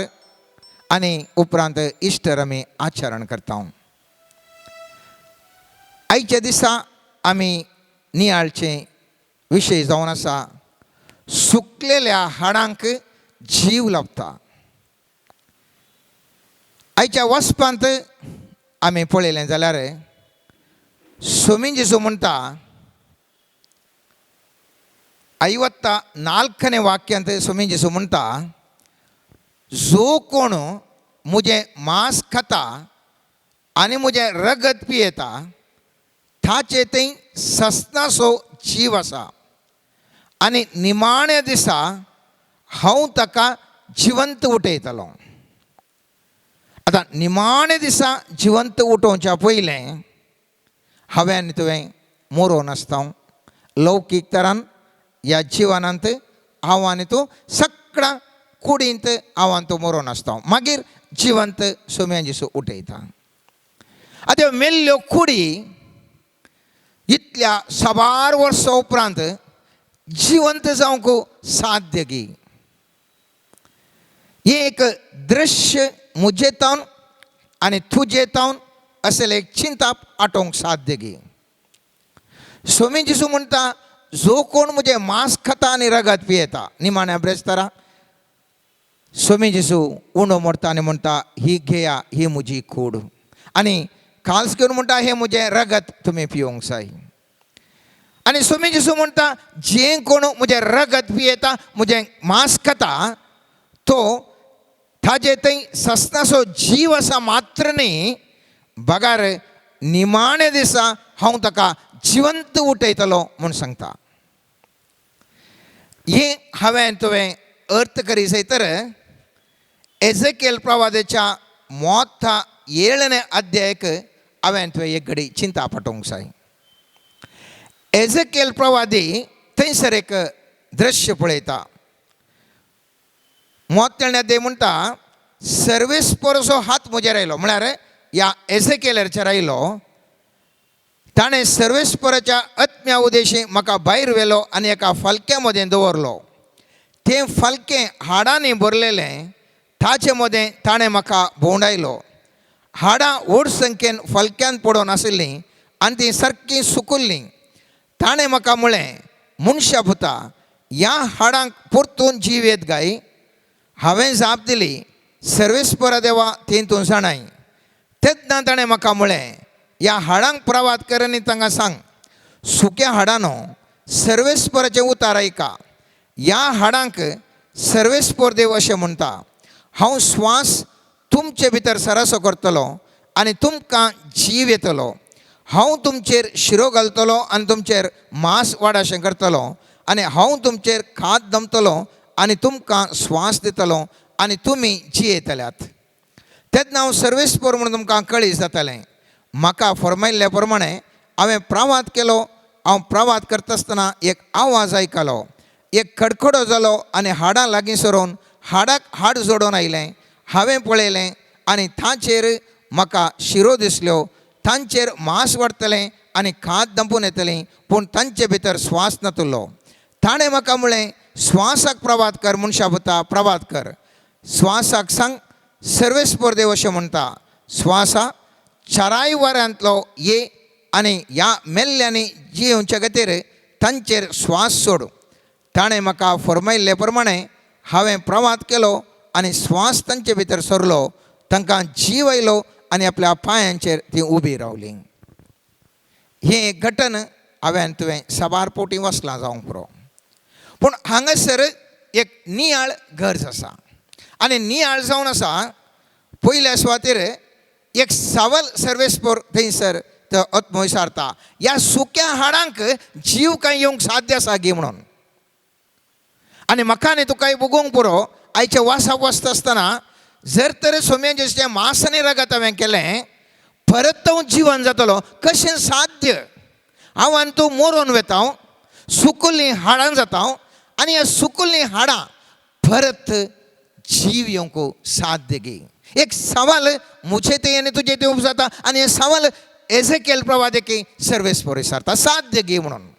आनी उपरांत इस्टर आमी आचरण करता. आयच्या दिसा आमी नियाळचे विशय जावन आसा सुकलेल्या हाडांक जीव लाभता. आयच्या वचपांत आमी पळयलें जाल्यार स्वामी जेजू म्हणटा 54 वाक्यांत स्वामी जेजू म्हणटा जो कोण म्हजें मांस खाता आनी म्हजें रगत पियेता ताचे थंय सस्नाचो जीव आसा आनी निमाण्या दिसा हांव ताका जिवंत उठयतलो. आतां निमाण्या दिसा जिवंत उठोवच्या पयलें हांवें आनी तुवें मरोवन आसता. लौकीक तरान ह्या जिवनांत हांव आनी तूं सगळ्या कुडींत हांव आनी तूं मरोवन आसता. मागीर जिवंत सोम्या जेजू उठयता. आतां मेल्ल्यो कुडी इतल्या 1000 वर्सां उपरांत जिवंत जावंक साध्य गी. हें एक दृश्य म्हजे तावन आनी तुजे तावन असलें एक चिंताप आटोवंक साध्य गी. स्वामी जेजू म्हणटा जो कोण म्हजें मांस खाता आनी रगत पियेता निमाण्या ब्रेस्तारा स्वामी जेजू उंडो मोडटा आनी म्हणटा ही घेया ही म्हजी कूड आनी काल्स घेवन म्हणटा हें म्हजें रगत तुमी पिवंक जाय. आनी स्वामी जेजू म्हणटा जें कोण म्हजें रगत पियेता म्हजें मांस खाता तो ताजे थंय सस्नाचो जीव आसा मात्र न्ही बगार निमाण्या दिसा हांव ताका जिवंत उठयतलो म्हूण सांगता. हे हांवें तुवें अर्थ करीसय तर एझेकिएल प्रवादाच्या मोठा 7ನೇ अध्यायक हांवें तुवें एक घडी चिंता पटोवंक जाय. एझेकिएल प्रवादी थंयसर एक दृश्य पळयता. मोठ्यान अध्याय म्हणटा सर्वेस्परचो हात म्हजेर आयलो, म्हळ्यार ह्या एझेकिएलाचेर आयलो. ताणें सर्वेस्पराच्या आत्म्या उदेशी म्हाका भायर व्हेलो आनी एका फलक्या मदें दवरलो. तें फलकें हाडांनी भरलेलें. ताचे मदें ताणें म्हाका भोंवडायलो. हाडां व्हड संख्येन फलक्यान पडून आशिल्लीं आनी तीं सारकीं सुकिल्लीं. ताणें म्हाका म्हळें, मनशा पुता, ह्या हाडांक परतून जीव येत गाय. हांवें जाप दिली, सर्वेस्परा देवा तें तूं जाणाय. तेन्ना ताणें म्हाका म्हळें, ह्या हाडांक प्रवाद कर आनी तांकां सांग, सुक्या हाडांनो, सर्वेस्पराचें उतार आयका. ह्या हाडांक सर्वेस्पर देव अशें म्हणटा, हांव स्वास तुमचे भितर सरसो करतलो आनी तुमकां जीव येतलो. हांव तुमचेर शिरो घालतलो आनी तुमचेर मांस वाडाशें करतलो आनी हांव तुमचेर खात दमतलो आनी तुमकां स्वास दितलो आनी तुमी जियेतल्यात. तेन्ना हांव सर्वेस्पर म्हणून तुमकां कळीस जातलें. म्हाका फरमायल्ल्या प्रमाणें हांवें प्रवाद केलो. हांव प्रवाद करता आसतना एक आवाज आयकलो. एक खडखडो जालो आनी हाडां लागीं सरोवन हाडाक हाड जोडून आयलें. हांवें पळयलें आनी तांचेर म्हाका शिरो दिसल्यो. तांचेर मांस वाडटलें आनी खात दंपून येतलीं, पूण तांचे भितर स्वास नातुल्लो. ताणें म्हाका म्हळें, स्वासाक प्रवाद कर, मनशा पुता, प्रवाद कर. स्वासाक सांग, सर्वेस्पर देव अशें म्हणटा, स्वासा 4 वरांतलो ये आनी ह्या मेल्ल्यांनी जियोवच्या खातीर तांचेर स्वास सोड. ताणें म्हाका फरमायल्ले प्रमाणें हांवें प्रवाद केलो आनी स्वास तांचे भितर सरलो. तांकां जीव आयलो आनी आपल्या पांयांचेर तीं उबीं रावलीं. हें घटन हांवें तुवें सबार पोटी वचलां जावंक पुरो. पूण हांगासर एक नियाळ गरज आसा आनी नियाळ जावन आसा. पयल्या सुवातेर एक सवाल सर्वेस्पर थंयसर तो आत्मो विचारता, ह्या सुक्या हाडांक जीव काय येवंक साध्य आसा गे म्हणून. आनी म्हाका आनी तुकाय बगोवंक पुरो, आयच्या वासाक वचता आसतना जर तर सोम्याचें मांस आनी रगत हांवें केलें, परत तो जिवन जातलो, कशें साध्य? हांव आनी तूं मरोवन वता, सुकिल्लीं हाडां जाता आनी ह्या सुकिल्लीं हाडां परत जीव येवंक साध्य गे. एक सवाल मुझे ते आनी तुजे ते उपजाता आनी हे सवाल एझेकिएल प्रवादकी सर्वेस्पर विचारता, साध्य गे म्हणून.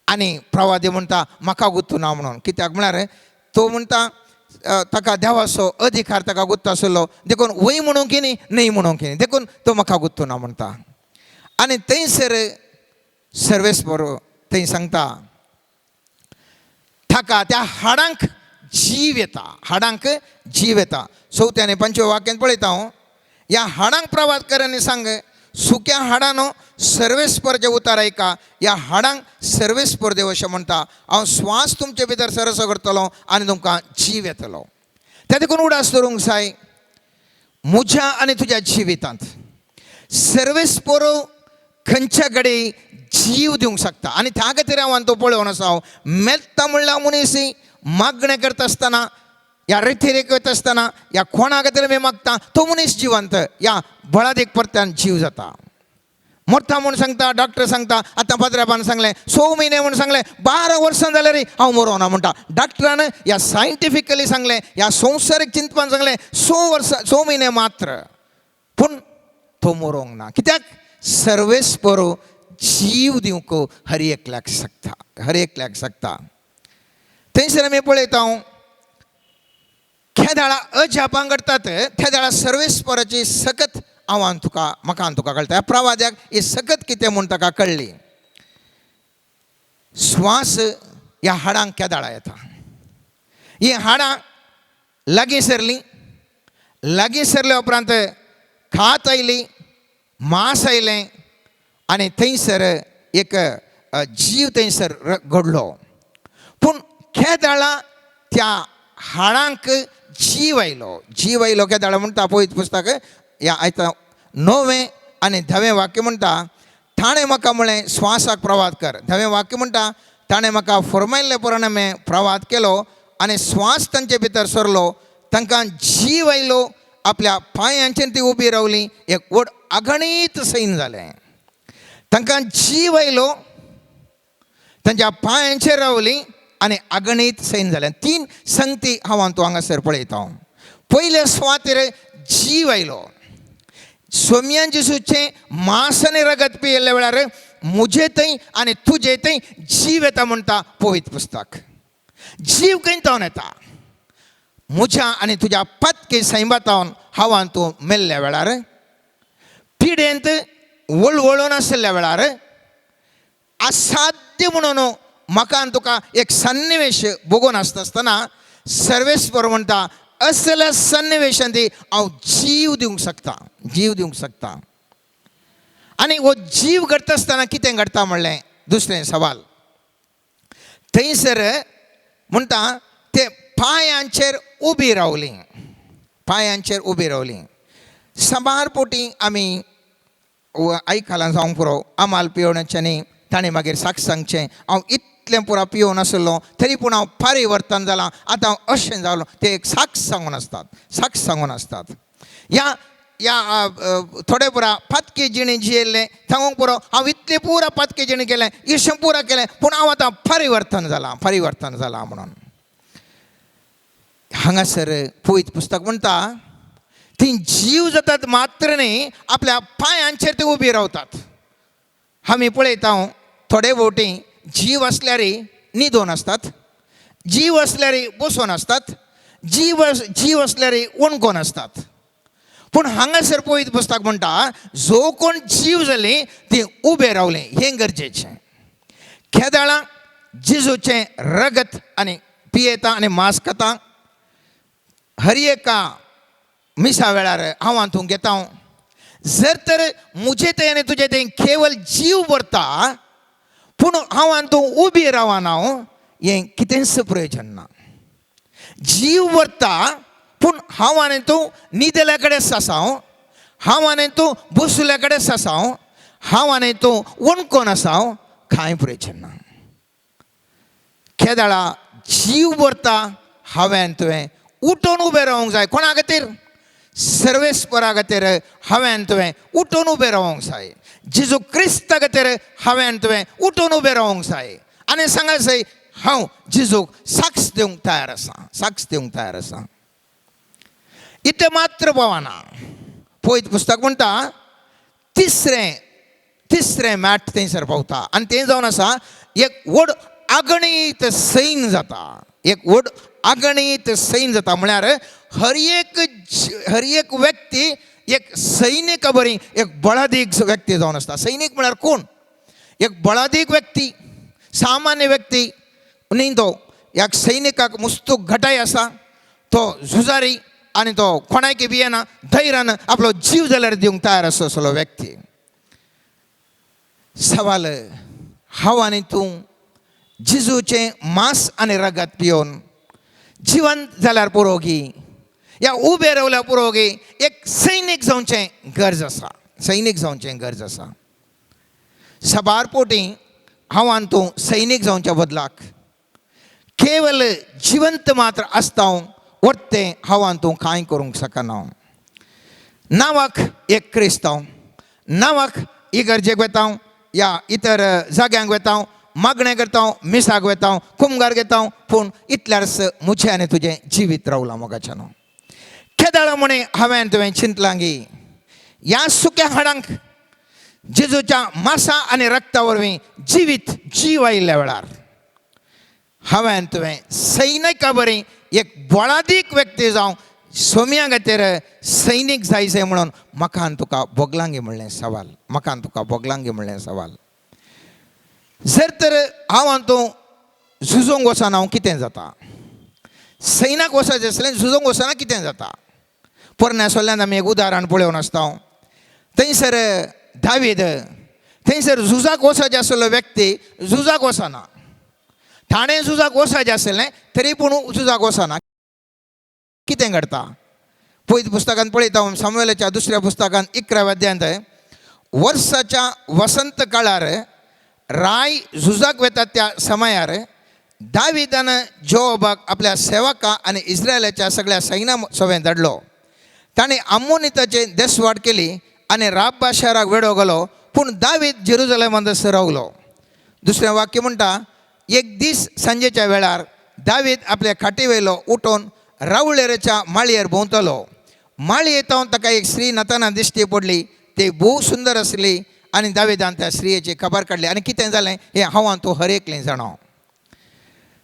आनी प्रवादी म्हणटा म्हाका गुत्तू ना म्हणून. कित्याक म्हळ्यार तो म्हणटा ताका देवाचो अधिकार ताका गुत्त आसलो, देखून वय म्हणूंक न्ही, न्हय म्हणूंक न्ही, देखून तो म्हाका गुत्तू ना म्हणटा. आनी थंयसर सर्वेस्पर थंय सांगता, ताका त्या हाडांक जीव येता, हाडांक जीव येता. 4 आनी 5 वाक्यांत पळयता हांव, ह्या हाडांक प्रवाद कर आनी सांग, सुक्या हाडांनो, सर्वेस्परचे उतार ऐका. ह्या हाडांक सर्वेस्पर देव अशें म्हणटा, हांव स्वास तुमचे भितर सरसो करतलो आनी तुमकां जीव येतलो. त्या देखून उडास धरूंक जाय म्हज्या आनी तुज्या जिवितांत. सर्वेस्पर खंयच्या घडी जीव दिवंक शकता आनी त्या खातीर हांव तो पळोवन आसा. हांव मेत्ता म्हणल्यार मनीस मागणें करता आसतना, ह्या रितीरेक वता आसतना, ह्या कोणा खातीर आमी मागता तो मनीस जिवंत, ह्या बळादेक परत्यान जीव जाता. मोठा म्हूण सांगता, डॉक्टर सांगता, आतां पत्रापान सांगलें 6 म्हयने म्हूण सांगलें, 12 वर्सां जाल्यार रे हांव मरोना म्हणटा. डॉक्टरान ह्या सायंटिफिकली सांगलें, ह्या संवसारीक चिंतपान सांगलें 6 म्हयने मात्र, पूण तो मरोंक ना. कित्याक? सर्वेस्पर जीव दिवंक हर एकल्याक शकता, हर एकल्याक शकता. थंयसर आमी पळयता खेदाळा अजापां घडटात, त्या वेळा सर्वेस्पराची सकत आव्हान म्हाका तुका कळटा. ह्या प्रवाद्याक ही सकत कितें म्हूण ताका कळ्ळी. स्वास ह्या हाडांक केदाळा येता. ही हाडां लागीं सरलीं, लागीं सरल्या उपरांत खात आयली, मांस आयलें आनी थंयसर एक जीव थंयसर घडलो. पूण केदाळा त्या हाडांक जीव आयलो केदाळा म्हणटा पळयत पुस्तक. ह्या आयता 9वें आनी 10वें वाक्य म्हणटा, ताणें म्हाका म्हळें स्वासाक प्रवाद कर. 10वें वाक्य म्हणटा, ताणें म्हाका फॉर्मायल्ले प्रमाणे हांवें प्रवाद केलो आनी श्वास तांचे भितर सरलो, तांकां जीव आयलो, आपल्या पांयांचेर ती उबी रावली, एक व्हड अगणीत सैन जालें. तांकां जीव आयलो, तांच्या पांयांचेर रावली आनी अगणीत सैन जालें. 3 संगती हांव तूं हांगासर पळयता. पयल्या सुवातेर जीव आयलो. सोम्या जेजूचें मांस आनी रगत पियेल्ल्या वेळार मुजे थंय आनी तुजे थंय जीव येता म्हणटा पवित्र पुस्तक. जीव खंयतावन येता? म्हज्या आनी तुज्या पत्के सैमातावन हांव तूं मेल्ल्या वेळार, पिडेंत वळवळून आशिल्ल्या वेळार, असाध्य म्हणून म्हाका आनी तुका एक सन्निवेश बघून आसतना सर्वेस्वर म्हणटा असल्या सन्निवेशांत हांव जीव दिवंक शकता. आनी हो जीव घडटा आसतना कितें घडटा म्हणलें दुसरें सवाल. थंयसर म्हणटा ते पांयांचेर उबी रावली. सबार पोटी आमी आयकलां जावंक पुरो आमाल पियोवण्याच्यांनी ताणें मागीर साक्ष सांगचें, हांव इतलें पुरो पियोवन नासलो तरी पूण हांव परिवर्तन जालां, आतां हांव अशें जालो. ते एक साक्ष सांगून आसतात. या थोडे पुरा पत्के जिणे जियेल्ले सांगूंक पुरो हांव इतलें पुरा पत्के जिणे केलें, इशें पुरा केलें, पूण हांव आतां परिवर्तन जालां म्हणून. हांगासर पवित्र पुस्तक म्हणटा ती जीव जातात मात्र न्ही, आपल्या पांयांचेर ते उबी रावतात. आमी पळयता थोडे फावटी जीव आसल्यार न्हिदोन आसतात, जीव आसल्यार बसून आसतात, जीव आसल्यार वणकोन आसतात. पूण हांगासर पवित्र पुस्तक म्हणटा जो कोण जीव जाली ती उबे रावले. हें गरजेचें. केदाळां जेजूचें रगत आनी पियेता आनी मांस खाता. हर एका मिसा वेळार हांव तूं घेता. जर तर मुजे थंय आनी तुजे थंय केवल जीव भरता पूण हांव तूं उबी रावना, हें कितेंच प्रयोजन ना. जीव भरता पूण हांव आनी तूं न्हिदल्या कडेन आसां, हांव आनी तूं बसल्या कडेन आसां, हांव आनी तूं वणकोन आसां, कांय प्रयोजन ना. केदाळा जीव भरता हांवें तुवें उठून उबें रावंक जाय. कोणा खातीर? सर्वेस्परा खातीर हांवें तुवें उठून उबें रावंक जाय. जेजू क्रिस्ता खातीर हांवें तुवें उठून उबें रावंक जाय. आनी सांगा जाय हांव जेजूक साक्ष दिवंक तयार आसां. इतलें मात्र पावना. पवित्र पुस्तक म्हणटा तिसरें मॅट थंयसर पावता आनी तें जावन आसा एक व्हड अगणीत सैन जाता. म्हळ्यार हर एक व्यक्ती एक सैनिक बरी एक बळादीक व्यक्ती जावन आसता. सैनीक म्हळ्यार कोण? एक बळादीक व्यक्ती, सामान्य व्यक्ती न्ही. तो एक सैनिकाक मुस्तूक घटाय आसा, तो झुजारी आनी तो कोणायकी भियेना, धैर्यान आपलो जीव जाल्यार दिवंक तयार आसलो व्यक्ती. सवाल, हांव आनी तूं जेजूचें मांस आनी रगत पियोवन जिवंत जाल्यार पुरोगी या उबे रावल्यार पुरोगी एक सैनीक जावचें गरज आसा. सबार पोटी हांव आनी तूं सैनीक जावच्या बदलाक केवल जिवंत मात्र आसता वरतें हांव आनी तूं कांय करूंक शकना. नांवाक एक क्रिस्तांव, नांवाक इगर्जेक वेता या इतर जाग्यांक वेता, मागणें करता, मिसाक वेता, कुमगार घेता, पूण इतल्यारच मुझे आनी तुजें जिवीत रावलां मोगाच्यान. केदाळ म्हणे हांवें तुवें चिंतलां की ह्या सुक्या हाडांक जेजूच्या मांसा आनी रक्ता वरवीं जीव आयिल्ल्या वेळार हांवें तुवें सैनिका बरी एक बळादीक व्यक्ती जावं सोम्या खातीर सैनीक जायचें म्हणून म्हाका आनी तुका बोगलांगी म्हणलें सवाल. जर तर हांव आनी तूं झुजोंक वचना हांव कितें जाता? सैनाक वचचें आसलें, झुजोंक वचना कितें जाता? पोरन्यासोल्ल्यान आमी एक उदाहरण पळोवन आसता. थंयसर दावीद थंयसर झुजाक वचचें आसलो व्यक्ती झुजाक वचना. ताणें झुजाक वचचें आसलें तरी पूण झुजाक वचना. कितें घडटा? पयलीं पुस्तकांत पळयता सामुएलाच्या दुसऱ्या पुस्तकांत 11व्या अध्यायांत वर्साच्या वसंत काळार राय झुजाक वेतात त्या समयार दाविदानं जोबाक आपल्या सेवका आणि इस्रायलाच्या सगळ्या सैन्या सोबत धाडलो. ताणें आमोनिताचे देसवाड केली आणि राब्बा शाराक वेडो गेलो, पूण दावीद जेरुसलेमांत रावलो. दुसरें वाक्य म्हणटा, एक दीस सांजेच्या वेळार दावीद आपल्या खाटी वयलो उठून रावळेरेच्या माळयेर भोंवतलो. माळये येतावन ताका एक स्त्री नताना दिश्टी पडली. ती भोव सुंदर आसली आनी दाविदान त्या स्त्रियेची खबर काडली. आनी कितें जालें हें हांव तूं हर एकलें जाणो.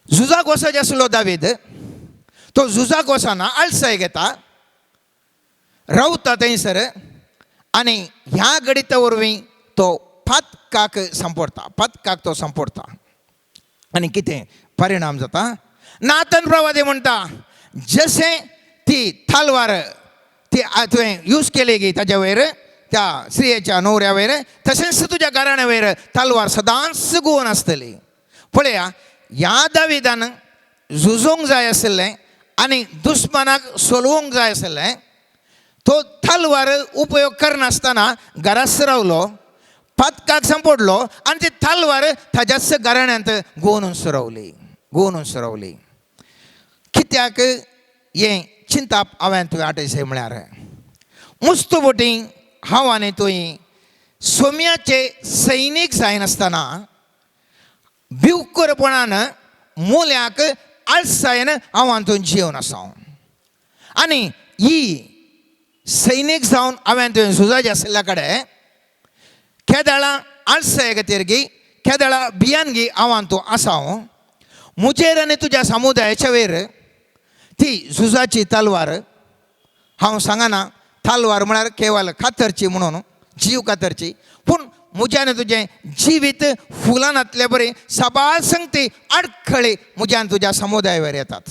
झुजाक वचत आसलो दावीद. तो झुजाक वचना आळसाय घेता, रावता थंयसर आनी ह्या गडिता वरवीं तो पथकाक तो संपडटा. आनी कितें परिणाम जाता? नातन प्रवादी म्हणटा, जशें ती थालवार ती तुवें यूज केली गी ताच्या वयर त्या स्त्रियेच्या न्हवऱ्या वयर, तशेंच तुज्या घराण्या वयर तलवार सदांच घुंवून आसतली. पळया, ह्या दाविदान झुजोवंक जाय आसलें आनी दुस्मानाक सोलवंक जाय आसलें. तो तलवार उपयोग करनासतना घरास रावलो, पथकाक संपडलो आनी ती तलवार ताच्याच घराण्यांत घुंवून सरवली. कित्याक हें चिंताप हांवें तुवें आटयचें म्हळ्यार मुस्त बोटी हांव आनी तुवें सोम्याचे सैनीक जायनासतना भिवकरपणान मुल्याक आळसायेन हांव आनी तुवें जिवन आसा. आनी ही सैनीक जावन हांवें तुवें झुजाचें आसल्या कडेन केदाळां आळसाये खातीर गी, केदाळां भियानगी हांव आनी तूं आसां. मुजेर आनी तुज्या समुदायाच्या वयर ती झुजाची तलवार हांव सांगना. तलवार म्हळ्यार केवळ कातरची म्हणून, जीव कातरची, पूण म्हज्यान तुजें जिवीत फुलांतले बरें सबाळ संगती आडखळी म्हज्यान तुज्या समुदाया वयर येतात.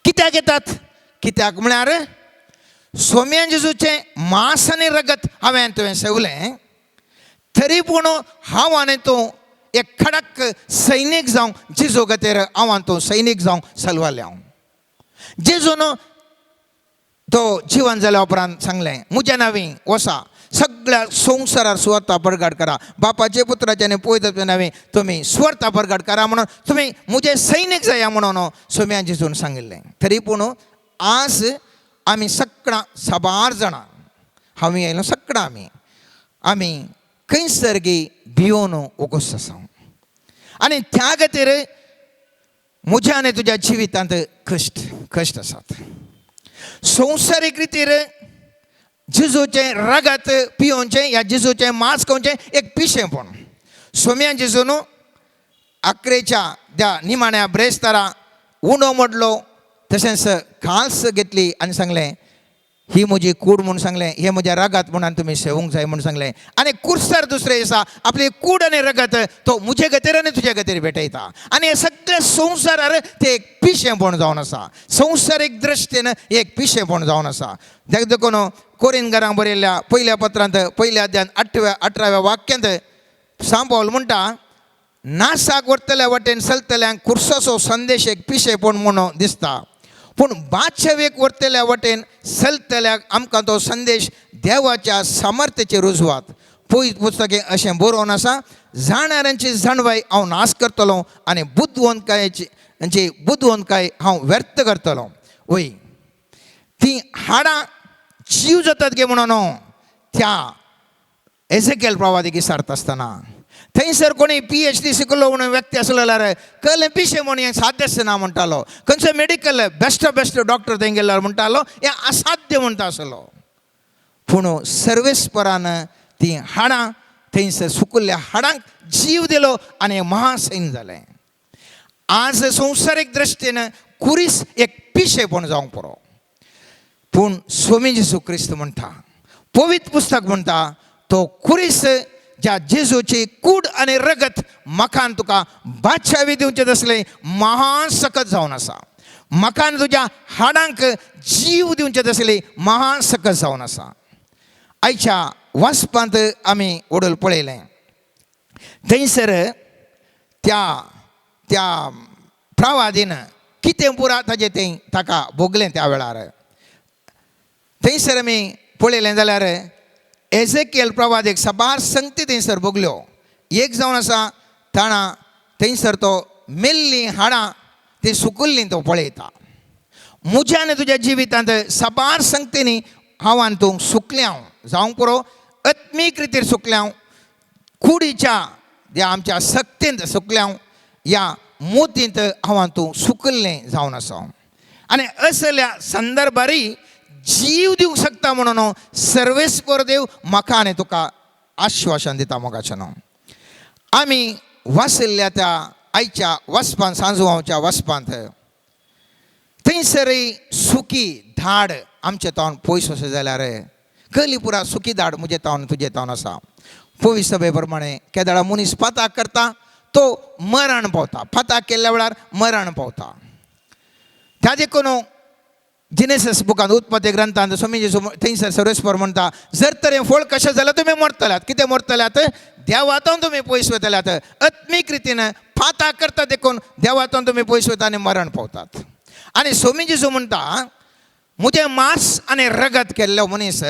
कित्याक येतात? कित्याक म्हळ्यार सोम्या जेजूचें मांस आनी रगत हांवें तुवें सेवलें, तरी पूण हांव आनी तूं एक खडक सैनीक जावं जेजू खातीर हांव आनी तूं सैनीक जावंक सलवाले. जेजून तो जिवन जाल्या उपरांत सांगलें, म्हज्या नांवीं वसा सगळ्या संवसारार सुवार्ता प्रगट करा, बापाचे पुत्राचे आनी पवित्राचे नांवीं तुमी सुवार्ता प्रगट करा म्हणून तुमी म्हजे सैनीक जाया म्हणून सोम्या जेजून सांगिल्लें. तरी पूण आज आमी सगळां साबार जाणां, हांव येयलो सगळां आमी खंयसर गी भियोन वगूस आसा. आनी त्या खातीर म्हज्या आनी तुज्या जिवितांत कश्ट आसात. संवसारीक रितीर जेजूचें रगत पियोवचें, ह्या जेजूचें मांस खावचें एक पिशेंपण. सोम्या जेजून 11च्या त्या निमाण्या ब्रेस्तारा उंडो मोडलो, तशेंच काल्स घेतली आनी सांगलें, ही म्हजी कूड म्हणून सांगलें, हे म्हज्या रगत म्हणून तुमी सेवूंक जाय म्हणून सांगलें. आनी कुर्सार दुसरे दिसा आपली कूड आनी रगत तो म्हजे खातीर आनी तुजे खातीर भेटयता. आनी हे सगळे संवसारार ते एक पिशेंपण जावन आसा, संवसारीक दृश्टीन एक पिशेंपण जावन आसा. देखून कोरिंथकारांक बरयल्ल्या पयल्या पत्रांत पयल्या अध्यायान 18व्या वाक्यांत सांत पौल म्हणटा, नासाक व्हरतल्या वाटेन चलतल्यांक कुर्साचो संदेश एक पिशेंपण म्हणून दिसता, पूण बादशेवेक व्हरतल्या वाटेन चलतल्याक आमकां तो संदेश देवाच्या सामर्थ्याची रुजवात. पयत पुस्तकें अशें बरोवन आसा, जाणाऱ्यांची जाणवाय हांव नाश करतलो आनी बुद्धवंतकाय हांव व्यर्थ करतलो. वय ती हाडां जीव जातात गे म्हणून त्या एझेकिएल प्रवादिकी सारता आसतना थंयसर कोणी PhD शिकलो म्हणून व्यक्ती आसलो जाल्यार कळलें पिशें म्हणून हें साध्यच ना म्हणटालो. खंयचो मेडिकल बेस्ट डॉक्टर थंय गेल्यार म्हणटालो हें असाध्य म्हणटा आसलो. पूण सर्वेस्परान ती हाडां थंयसर सुकिल्ल्या हाडांक जीव दिलो आनी महासैन जालें. आज संवसारीक दृश्टीन कुरीस एक पिशेंपण जावंक पुरो, पूण स्वामी जेजू क्रिस्त म्हणटा, पवित्र पुस्तक म्हणटा, तो कुरीस ज्या जेजूची कूड आनी रगत म्हाका तुका बादशावी दिवचें तसलें महान सकत जावन आसा. म्हाका तुज्या हाडांक जीव दिवचें तसली महान सकत जावन आसा. आयच्या वाचपांत आमी ओडूल पळयलें, थंयसर त्या प्रवादीन कितें पुरा ताजें तें ताका भोगलें. त्या वेळार थंयसर आमी पळयलें जाल्यार एझेकिएल प्रवादीक साबार संगती थंयसर भोगल्यो. एक जावन आसा ताणा थंयसर तो मेल्लीं हाडां ती सुकल्लीं तो पळयता. म्हज्या आनी तुज्या जिवितांत साबार संगतींनी हांव तूं सुकल्यां जावंक पुरो, आत्मीक रितीर सुकल्यां, कुडीच्या ह्या आमच्या सक्तींत सुकल्यां, ह्या मोतींत हांव तूं सुकल्लें जावन आसा. आनी असल्या संदर्भारी जीव दिवंक शकता म्हणून सर्वेस्पर देव म्हाका आनी तुका आश्वासन दिता. मोगाचें न्हू. आमी वासिल्ल्या त्या आयच्या वचपांत सांजवांच्या वचपांत थंयसरय सुकी धाड आमचे तावन पयस वचत जाल्यार कलिपुरा सुकी धाड म्हजे तावन तुजे तावन आसा. पवित्र सभे प्रमाणे केदाळा मनीस पाताक करता तो मरण पावता. पाताक केल्ल्या वेळार मरण पावता. त्या देखून जिनेसिस बुकांत उत्पत्ती ग्रंथांत स्वामीजी थंयसर सर्वेस्पर म्हणटा, जर तर हें फळ कशें जाल्यार तुमी मरतल्यात. कितें मरतल्यात? देवातावन तुमी पयस वयतल्यात. आत्मीक रितीन पाताक करता देखून देवातावन तुमी पयस वयता आनी मरण पावतात. आनी स्वामीजी म्हणटा, म्हजें मांस आनी रगत केल्लो मनीस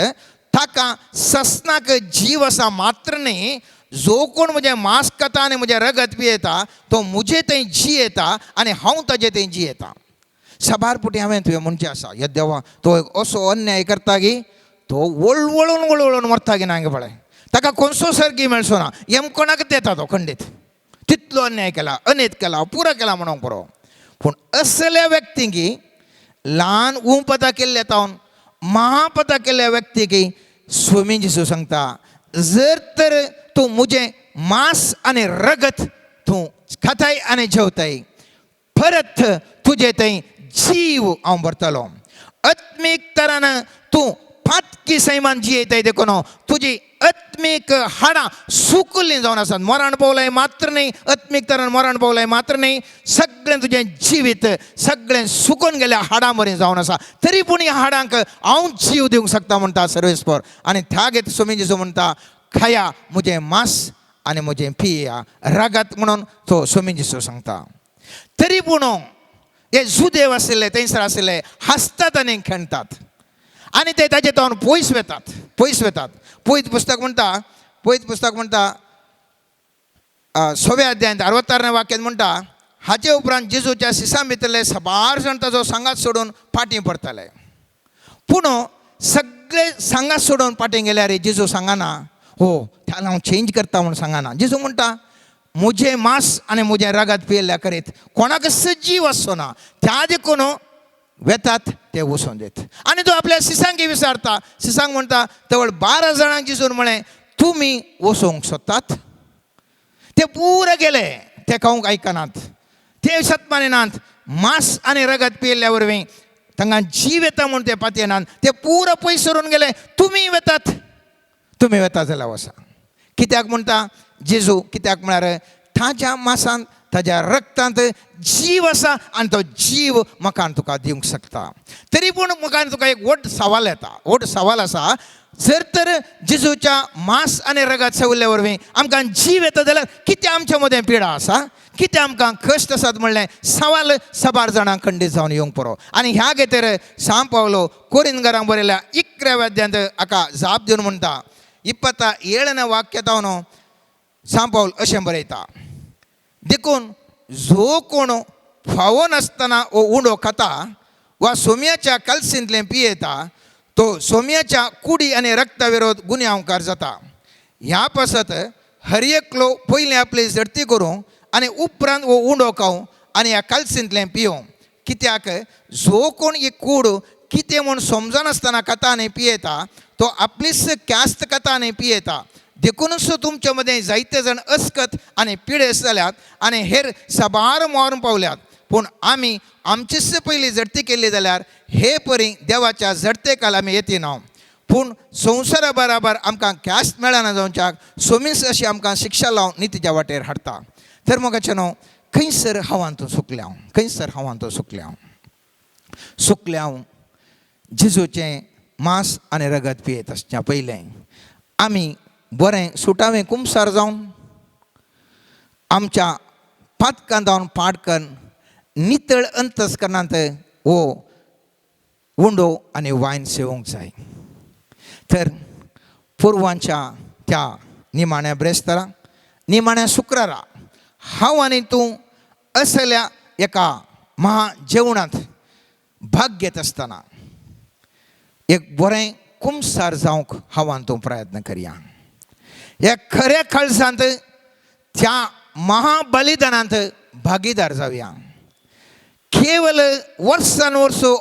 ताका ससनाक जीव आसा, मात्र न्ही जो कोण म्हजें मांस खाता आनी म्हजें रगत पियेता तो म्हजे थंय जियेता आनी हांव ताजे थंय जियेता. साबार पुटी हांवें तुवें म्हणचें आसा, हे देवा तो असो अन्याय करता गी, तो वळवळून मरता गी ना गे पळय, ताका खंयचो सर्गी मेळचो ना. हें कोणाक देता तो खंडीत. तितलो अन्याय केला, अनेत केला, पुरो केला म्हणूंक पुरो. पूण असल्या व्यक्तींकी ल्हान उंपता केल्ले तावन महापता केल्ल्या व्यक्तीकी स्वामी जेजू सांगता, जर तर तूं म्हजें मांस आनी रगत तूं खाताय आनी जेवताय, परत तुजे थंय जीव हांव भरतलो. आत्मीक तरान तूं फातकी सैमान जियेताय देखून तुजी आत्मीक हाडां सुकल्लीं जावन आसात. मरण पावलें मात्र न्ही, आत्मीक तरान मरण पावलें मात्र न्ही, सगळें तुजें जिवीत सगळें सुकून गेल्या हाडां बरीं जावन आसा. तरी पूण ह्या हाडांक हांव जीव दिवंक शकता म्हणटा सर्वेस्पर. आनी त्या घेत स्वामी जेजू म्हणटा, खाया म्हजें मांस आनी म्हजें पिया रगत म्हणून तो स्वामी जेजू सांगता. तरी पूण हे जुदेव आशिल्ले थंयसर आशिल्ले हसतात आनी खेळटात आनी ते ताजे तावन पयस वेतात. पयत पुस्तक म्हणटा 6व्या अध्यायांत 66व्या वाक्यांत म्हणटा, हाचे उपरांत जेजूच्या शिसां भितरले साबार जाण ताजो सांगात सोडून फाटीं पडटाले. पूण सगळे सांगात सोडून फाटीं गेल्यार जेजू सांगना, हो त्याला हांव चेंज करता म्हणून सांगना. जेजू म्हणटा, म्हजें मांस आनी म्हजें रगत पियेल्ल्या करीत कोणाक सजीव आसचो ना. त्या देखून वेतात ते वचून देत. आनी तो आपल्या शिसांकी विचारता. शिसांक म्हणटा, तवळ 12 जाणांक जेजून म्हळें, तुमी वचोंक सोदतात? ते पुरे गेले, ते खावंक आयकनात, ते सत्मानिनात. मांस आनी रगत पियेल्ल्या वरवीं तांकां जीव येता म्हूण ते पातयेनात. ते पुरो पयस सरून गेले. तुमी वेतात जाल्यार वचा. कित्याक म्हणटा जेजू? कित्याक म्हळ्यार ताज्या मांसांत ताज्या रक्तांत जीव आसा आनी तो जीव म्हाका तुका दिवंक शकता. तरी पूण म्हाका तुका एक व्हड सवाल येता. व्हड सवाल आसा, जर तर जेजूच्या मांस आनी रगत सेविल्ल्या वरवीं आमकां जीव येता जाल्यार कितें आमच्या मदें पिडा आसा, कितें आमकां कश्ट आसात म्हणलें सवाल साबार जाणांक खंडीत जावन येवंक पुरो. आनी ह्या खातीर सांत पावलो कोरिंथकारांक बरयल्या 11व्या अध्यायांत हाका जाप दिवन म्हणटा, 27वें वाक्यांत हांव सांत पावल अशें बरयता, देखून जो कोण फावो नासतना वो उंडो खाता वा सोम्याच्या कलसींतलें पियेता तो सोम्याच्या कुडी आनी रक्ता विरोध गुन्यांवकार जाता. ह्या पासत हर एकलो पयलीं आपली झडती करूं आनी उपरांत वो उंडो खावं आनी ह्या कलसींतलें पियों. कित्याक जो कोण ही कूड कितें म्हूण समजनासतना खाता आनी पियेता तो आपलीच क्यास्त खाता आनी पियेता. देखूनच तुमचे मदें जायते जाण अस्कत आनी पिडेस जाल्यात आनी हेर साबार मरून पावल्यात. पूण आमी आमचीच पयलीं झडती केल्ली जाल्यार हे परी देवाच्या झडतेकाल आमी येतिना. पूण संवसारा बराबर आमकां क्यास्त मेळना जावच्याक सोमीस अशी आमकां शिक्षा लावन नितीच्या वाटेर हाडटा. तर मोगाचें न्हू, खंयसर हांवां सुकल्यां जेजूचें मांस आनी रगत पियेत आसच्या पयलें आमी बरें सुटावें कुमसार जावन आमच्या पातकांत जावन पाडकन नितळ अंतस्करणांत हो उंडो आनी वायन सेवूंक जाय. तर पुर्वांच्या त्या निमाण्या ब्रेस्तारा निमाण्या शुक्रारा हांव आनी तूं असल्या एका महाजेवणांत भाग घेत आसतना एक बरें कुमसार जावंक हांव आनी तूं प्रयत्न करया. ह्या खऱ्या खळसांत त्या महाबलिदानांत भागीदार जावया. केवळ वर्सान वर्सो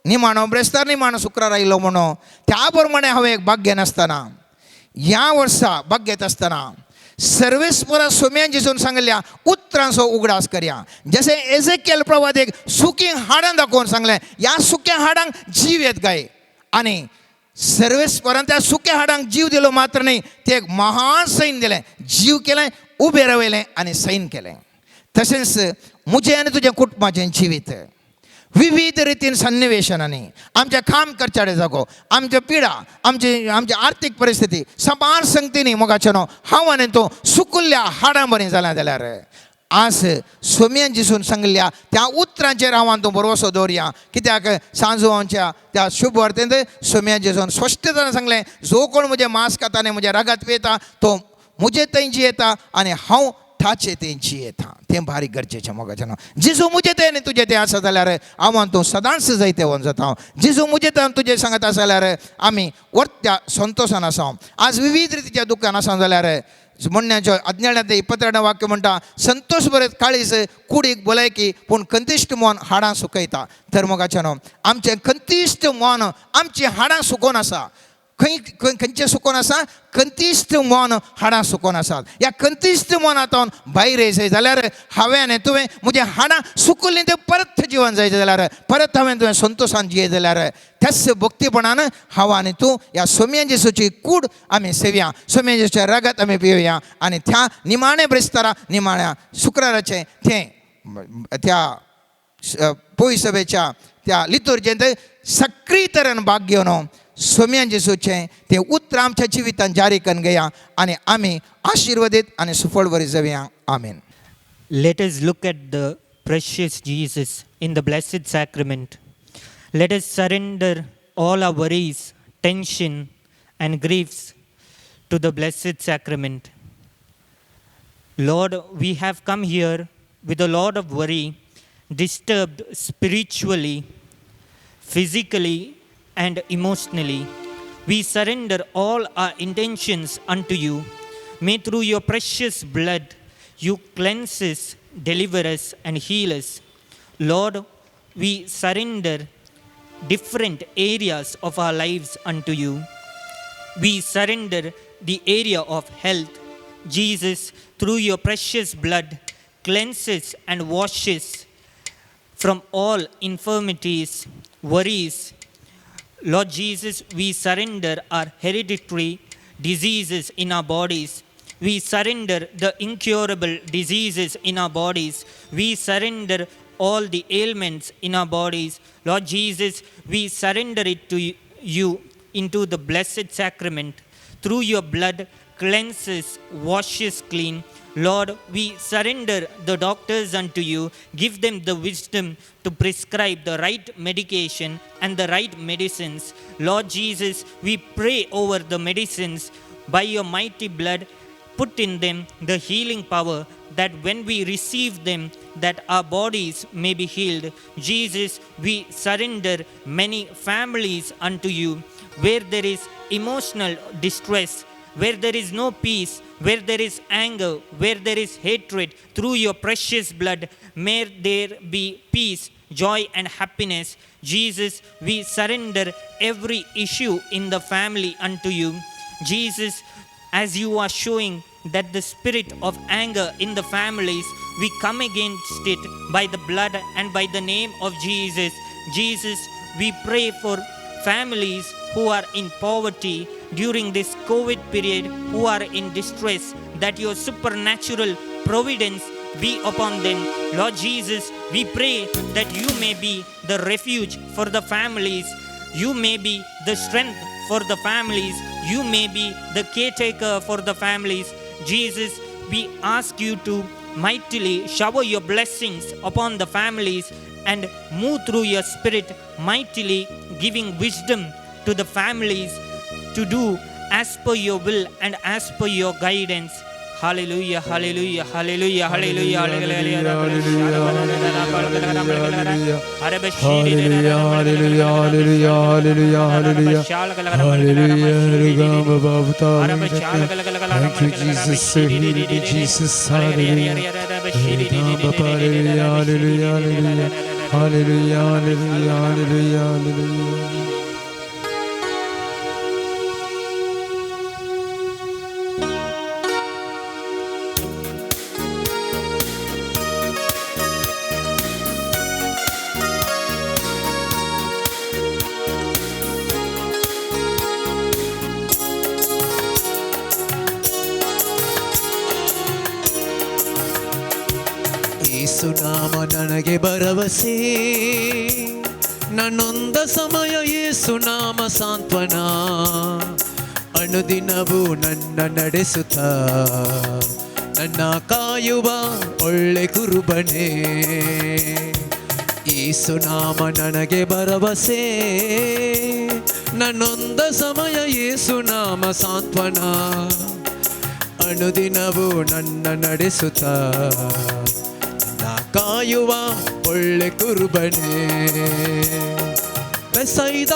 निमाणो ब्रेस्तार निमाणो शुक्रार आयलो म्हणून त्या प्रमाणे हांवें एक भाग घेनासतना ह्या वर्सा भाग घेत आसतना सर्वेस्परा सोम्यान जेजून सांगल्या उतरांचो उगडास करया. जशें एजेकियल प्रवादीक सुकी हाडां दाखोवन सांगलें, ह्या सुक्या हाडांक जीव येत गाय. आनी सर्वेस्परान त्या सुक्या हाडांक जीव दिलो मात्र न्ही, ते एक महान सैन दिलें, जीव केलें, उबें रावयलें आनी सैन केलें. तशेंच म्हजें आनी तुजें कुटुंबाचें जिवीत विविध रितीन सन्निवेशनांनी आमच्या काम करच्याडे जागो, आमच्या पिडा, आमची आर्थीक परिस्थिती सबार संगतींनी मोगाचे न्हू हांव आनी तूं सुकुल्ल्या हाडां बरीं जाल्यां जाल्यार आज सोम्यान जिसून सांगल्या त्या उतरांचेर हांव आनी तूं भरवोसो दवरया. कित्याक सांजोवांच्या त्या शुभ वार्तेंत सोम्यान जिसून स्पश्टतान सांगलें, जो कोण म्हजें मांस खाता आनी म्हज्या रागात पियेता तो म्हजे थंय जियेता आनी हांव ताचे ते जियेता. तें भारी गरजेचें मोगाचें न्हू. जेजू म्हजें तें आनी तुजें तें आसा जाल्यार हांव आनी तूं सदांच जायते वन जाता. जेजू म्हजें तें तुजें सांगत आसा जाल्यार आमी वर्त्या संतोशान आसा. आज विविध रितीच्या दुखान आसा जाल्यार म्हणण्याच्या अज्ञानांत 22 वाक्य म्हणटा, संतोष बरें काळीज कुडीक भलायकी पूण कंतिश्ट मन हाडां सुकयता. तर मोगाचें न्हू, आमचें कंतिश्ट मन आमचीं हाडां सुकोवन आसा. खंयचें सुकोन आसा? कंतिश्ट मन हाडां सुकोन आसात. ह्या कंतिश्ट मनांतून भायर येयचें जाल्यार हांवें आनी तुवें म्हजें हाडां सुकल्लीं तें परत जिवन जायचें जाल्यार परत हांवें तुवें संतोशान जिये जाल्यार त्याच भक्तीपणान हांव आनी तूं ह्या सोम्यान जेजूची कूड आमी सेवया, सोम्यान जेजूच्या रागात आमी पिवया आनी त्या निमाण्या ब्रेस्तारा निमाण्या शुक्राराचें तें त्या पोय सभेच्या त्या लितुर्जेंत सक्रीय तरेन भाग घेवन सोम्यान जेजूचें तें उतर आमच्या जिवितांत जारी करून घेया आनी आमी आशिर्वादीत आनी सुफळ बरी जावया. आमेन. Let us look at the precious Jesus in the Blessed Sacrament. Let us surrender all our worries, tension, and griefs to the Blessed Sacrament. Lord, we have come here with a lot of worry, disturbed spiritually, physically, and emotionally. We surrender all our intentions unto you. May through your precious blood you cleanse us, deliver us, and heal us. Lord, we surrender different areas of our lives unto you. We surrender the area of health. Jesus, through your precious blood, cleanses and washes from all infirmities, worries. Lord Jesus, we surrender our hereditary diseases in our bodies. We surrender the incurable diseases in our bodies. We surrender all the ailments in our bodies. Lord Jesus, we surrender it to you into the Blessed Sacrament. Through your blood, cleanses, washes clean. Lord, we surrender the doctors unto you. Give them the wisdom to prescribe the right medication and the right medicines. Lord Jesus, we pray over the medicines. By your mighty blood, put in them the healing power, that when we receive them, that our bodies may be healed. Jesus, we surrender many families unto you, where there is emotional distress, where there is no peace, where there is anger, where there is hatred. Through your precious blood, may there be peace, joy, and happiness. Jesus, we surrender every issue in the family unto you. Jesus, as you are showing that the spirit of anger in the families, we come against it by the blood and by the name of Jesus. Jesus, we pray for families who are in poverty during this COVID period, who are in distress, that your supernatural providence be upon them. Lord Jesus, we pray that you may be the refuge for the families. You may be the strength for the families. You may be the caretaker for the families. Jesus, we ask you to mightily shower your blessings upon the families and move through your spirit mightily, giving wisdom to the families to do as per your will and as per your guidance. Hallelujah, hallelujah, hallelujah, hallelujah, Thank you, Jesus. Jesus. Hallelujah. Hallelujah. Hallelujah. Hallelujah. Hallelujah. ಯೇಸುನಾಮ ನನಗೆ ಭರವಸೆ, ನನ್ನೊಂದ ಸಮಯ ಯೇಸುನಾಮ ಸಾಂತ್ವನ, ಅನುದಿನವೂ ನನ್ನ ನಡೆಸುತ್ತ ನನ್ನ ಕಾಯುವ ಒಳ್ಳೆ ಕುರುಬನೇ. ಯೇಸುನಾಮ ನನಗೆ ಭರವಸೆ, ನನ್ನೊಂದ ಸಮಯ ಯೇಸುನಾಮ ಸಾಂತ್ವನ, ಅನುದಿನವೂ ನನ್ನ ನಡೆಸುತ್ತ ಕಾಯುವ ಒಳ್ಳೆ ಕುರುಬನೇ. ಬೆಸೈದ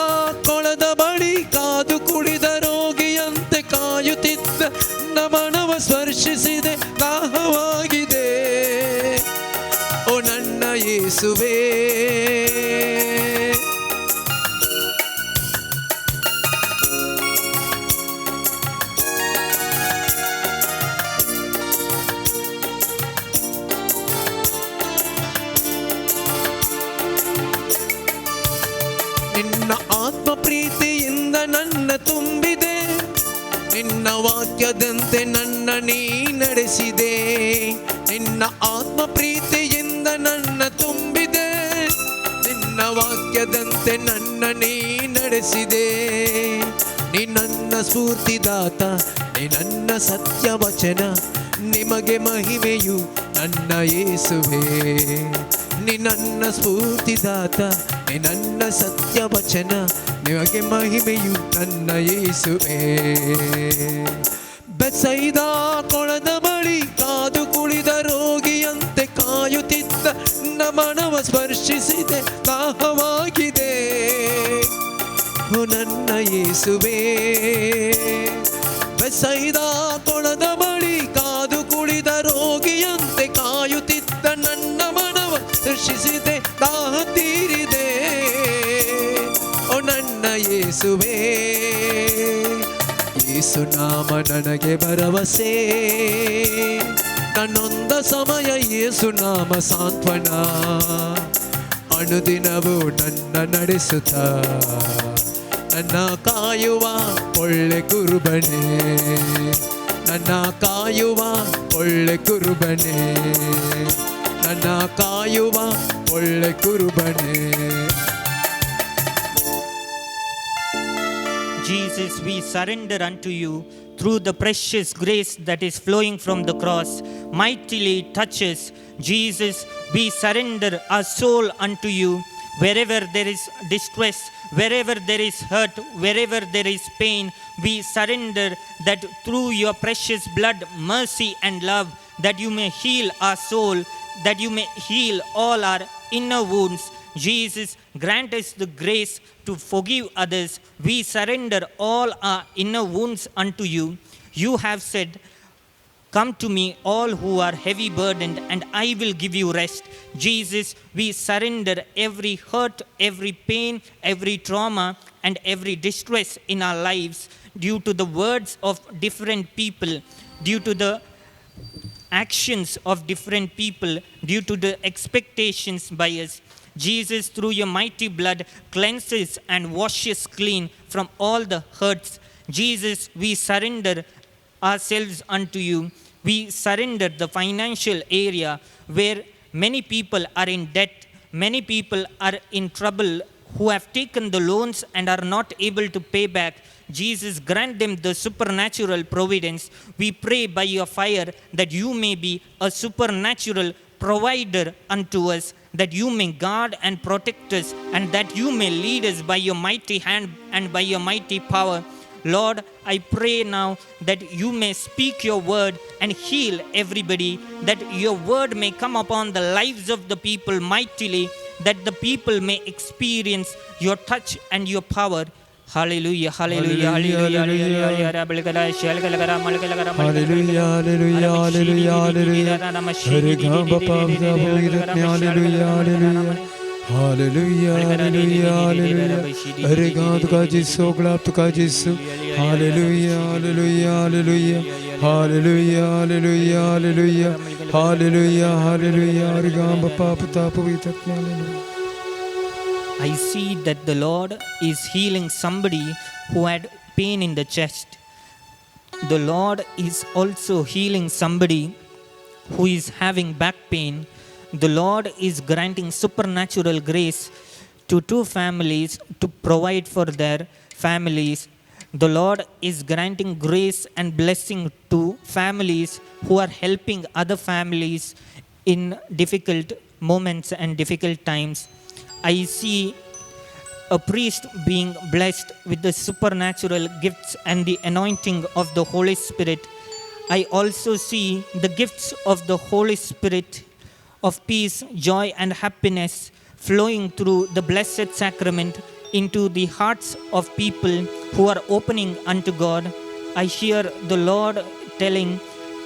ಕೊಳದ ಬಳಿ ಕಾದು ಕುಡಿದ ರೋಗಿಯಂತೆ ಕಾಯುತ್ತಿದ್ದ ನಮನವ ಸ್ಪರ್ಶಿಸಿದೆ, ದಾಹವಾಗಿದೆ ಓ ನನ್ನ ಯೇಸುವೇ. ನಿನ್ನ ಆತ್ಮ ಪ್ರೀತಿಯಿಂದ ನನ್ನ ತುಂಬಿದೆ, ನಿನ್ನ ವಾಕ್ಯದಂತೆ ನನ್ನ ನೀ ನಡೆಸಿದೆ. ನಿನ್ನ ಆತ್ಮ ಪ್ರೀತಿಯಿಂದ ನನ್ನ ತುಂಬಿದೆ, ನಿನ್ನ ವಾಕ್ಯದಂತೆ ನನ್ನ ನೀ ನಡೆಸಿದೆ. ನೀ ನನ್ನ ಸ್ಫೂರ್ತಿದಾತ, ನೀ ನನ್ನ ಸತ್ಯ ವಚನ, ನಿಮಗೆ ಮಹಿಮೆಯು ನನ್ನ ಯೇಸುವೇ. ನೀ ನನ್ನ ಸ್ಫೂರ್ತಿದಾತ, ನೀ ನನ್ನ ಸತ್ಯ ವಚನ, ನಿಮಗೆ ಮಹಿಮೆಯು ನನ್ನ ಯೇಸುವೇ. ಬೆಸೈದ ಕೊಳದ ಬಳಿ ಕಾದು ಕುಳಿದ ರೋಗಿಯಂತೆ ಕಾಯುತ್ತಿದ್ದ ನಮನವ ಸ್ಪರ್ಶಿಸಿದೆ, ದಾಹವಾಗಿದೆ ಓ ನನ್ನ ಯೇಸುವೇ. ಬೆಸೈದ ಕೊಳದ ಬಳಿ ಕಾದು ಕುಳಿದ ರೋಗಿಯಂತೆ ಕಾಯುತ್ತಿದ್ದ ನನ್ನ ಮನವ ಸ್ಪರ್ಶಿಸಿದೆ, ದಾಹ ತೀರಿದೆ ಓ ನನ್ನ ಯೇಸುವೇ. ಯೇಸುನಾಮ ನನಗೆ ಭರವಸೆ, ನನ್ನೊಂದ ಸಮಯ ಯೇಸುನಾಮ ಸಾಂತ್ವನ, ಅನುದಿನವೂ ನನ್ನ ನಡೆಸುತ್ತ ನನ್ನ ಕಾಯುವ ಒಳ್ಳೆ ಕುರುಬನೇ. ನನ್ನ ಕಾಯುವ ಒಳ್ಳೆ ಕುರುಬನೇ, ನನ್ನ ಕಾಯುವ ಒಳ್ಳೆ ಕುರುಬನೇ. Jesus, we surrender unto you through the precious grace that is flowing from the cross. Mightily touch us. Jesus, we surrender our soul unto you. Wherever there is distress, wherever there is hurt, wherever there is pain, we surrender that through your precious blood, mercy and love, that you may heal our soul, that you may heal all our inner wounds. Jesus, grant us the grace to forgive others. We surrender all our inner wounds unto you. You have said, come to me all who are heavy burdened, and I will give you rest. Jesus, we surrender every hurt, every pain, every trauma, and every distress in our lives due to the words of different people, due to the actions of different people, due to the expectations by us. Jesus, through your mighty blood, cleanses and washes clean from all the hurts. Jesus, we surrender ourselves unto you. We surrender the financial area where many people are in debt, many people are in trouble, who have taken the loans and are not able to pay back. Jesus, grant them the supernatural providence. We pray by your fire that you may be a supernatural provider unto us, that you may guard and protect us, and that you may lead us by your mighty hand and by your mighty power. Lord, I pray now that you may speak your word and heal everybody, that your word may come upon the lives of the people mightily, that the people may experience your touch and your power. Hallelujah, hallelujah, hallelujah, hallelujah, Hallelujah, hallelujah, hallelujah, hallelujah. Hare Gamba Pamsa Bhuidatme, hallelujah, hallelujah. Hallelujah, hallelujah, hallelujah. Hare Ganda ka Jisu, Glapta ka Jisu. Hallelujah, hallelujah, hallelujah. Hallelujah, hallelujah, hallelujah. Hallelujah, hallelujah. Hare Gamba Pamsa Bhuidatme, hallelujah. I see that the Lord is healing somebody who had pain in the chest. The Lord is also healing somebody who is having back pain. The Lord is granting supernatural grace to two families to provide for their families. The Lord is granting grace and blessing to families who are helping other families in difficult moments and difficult times. I see a priest being blessed with the supernatural gifts and the anointing of the Holy Spirit. I also see the gifts of the Holy Spirit of peace, joy, and happiness flowing through the Blessed Sacrament into the hearts of people who are opening unto God. I hear the Lord telling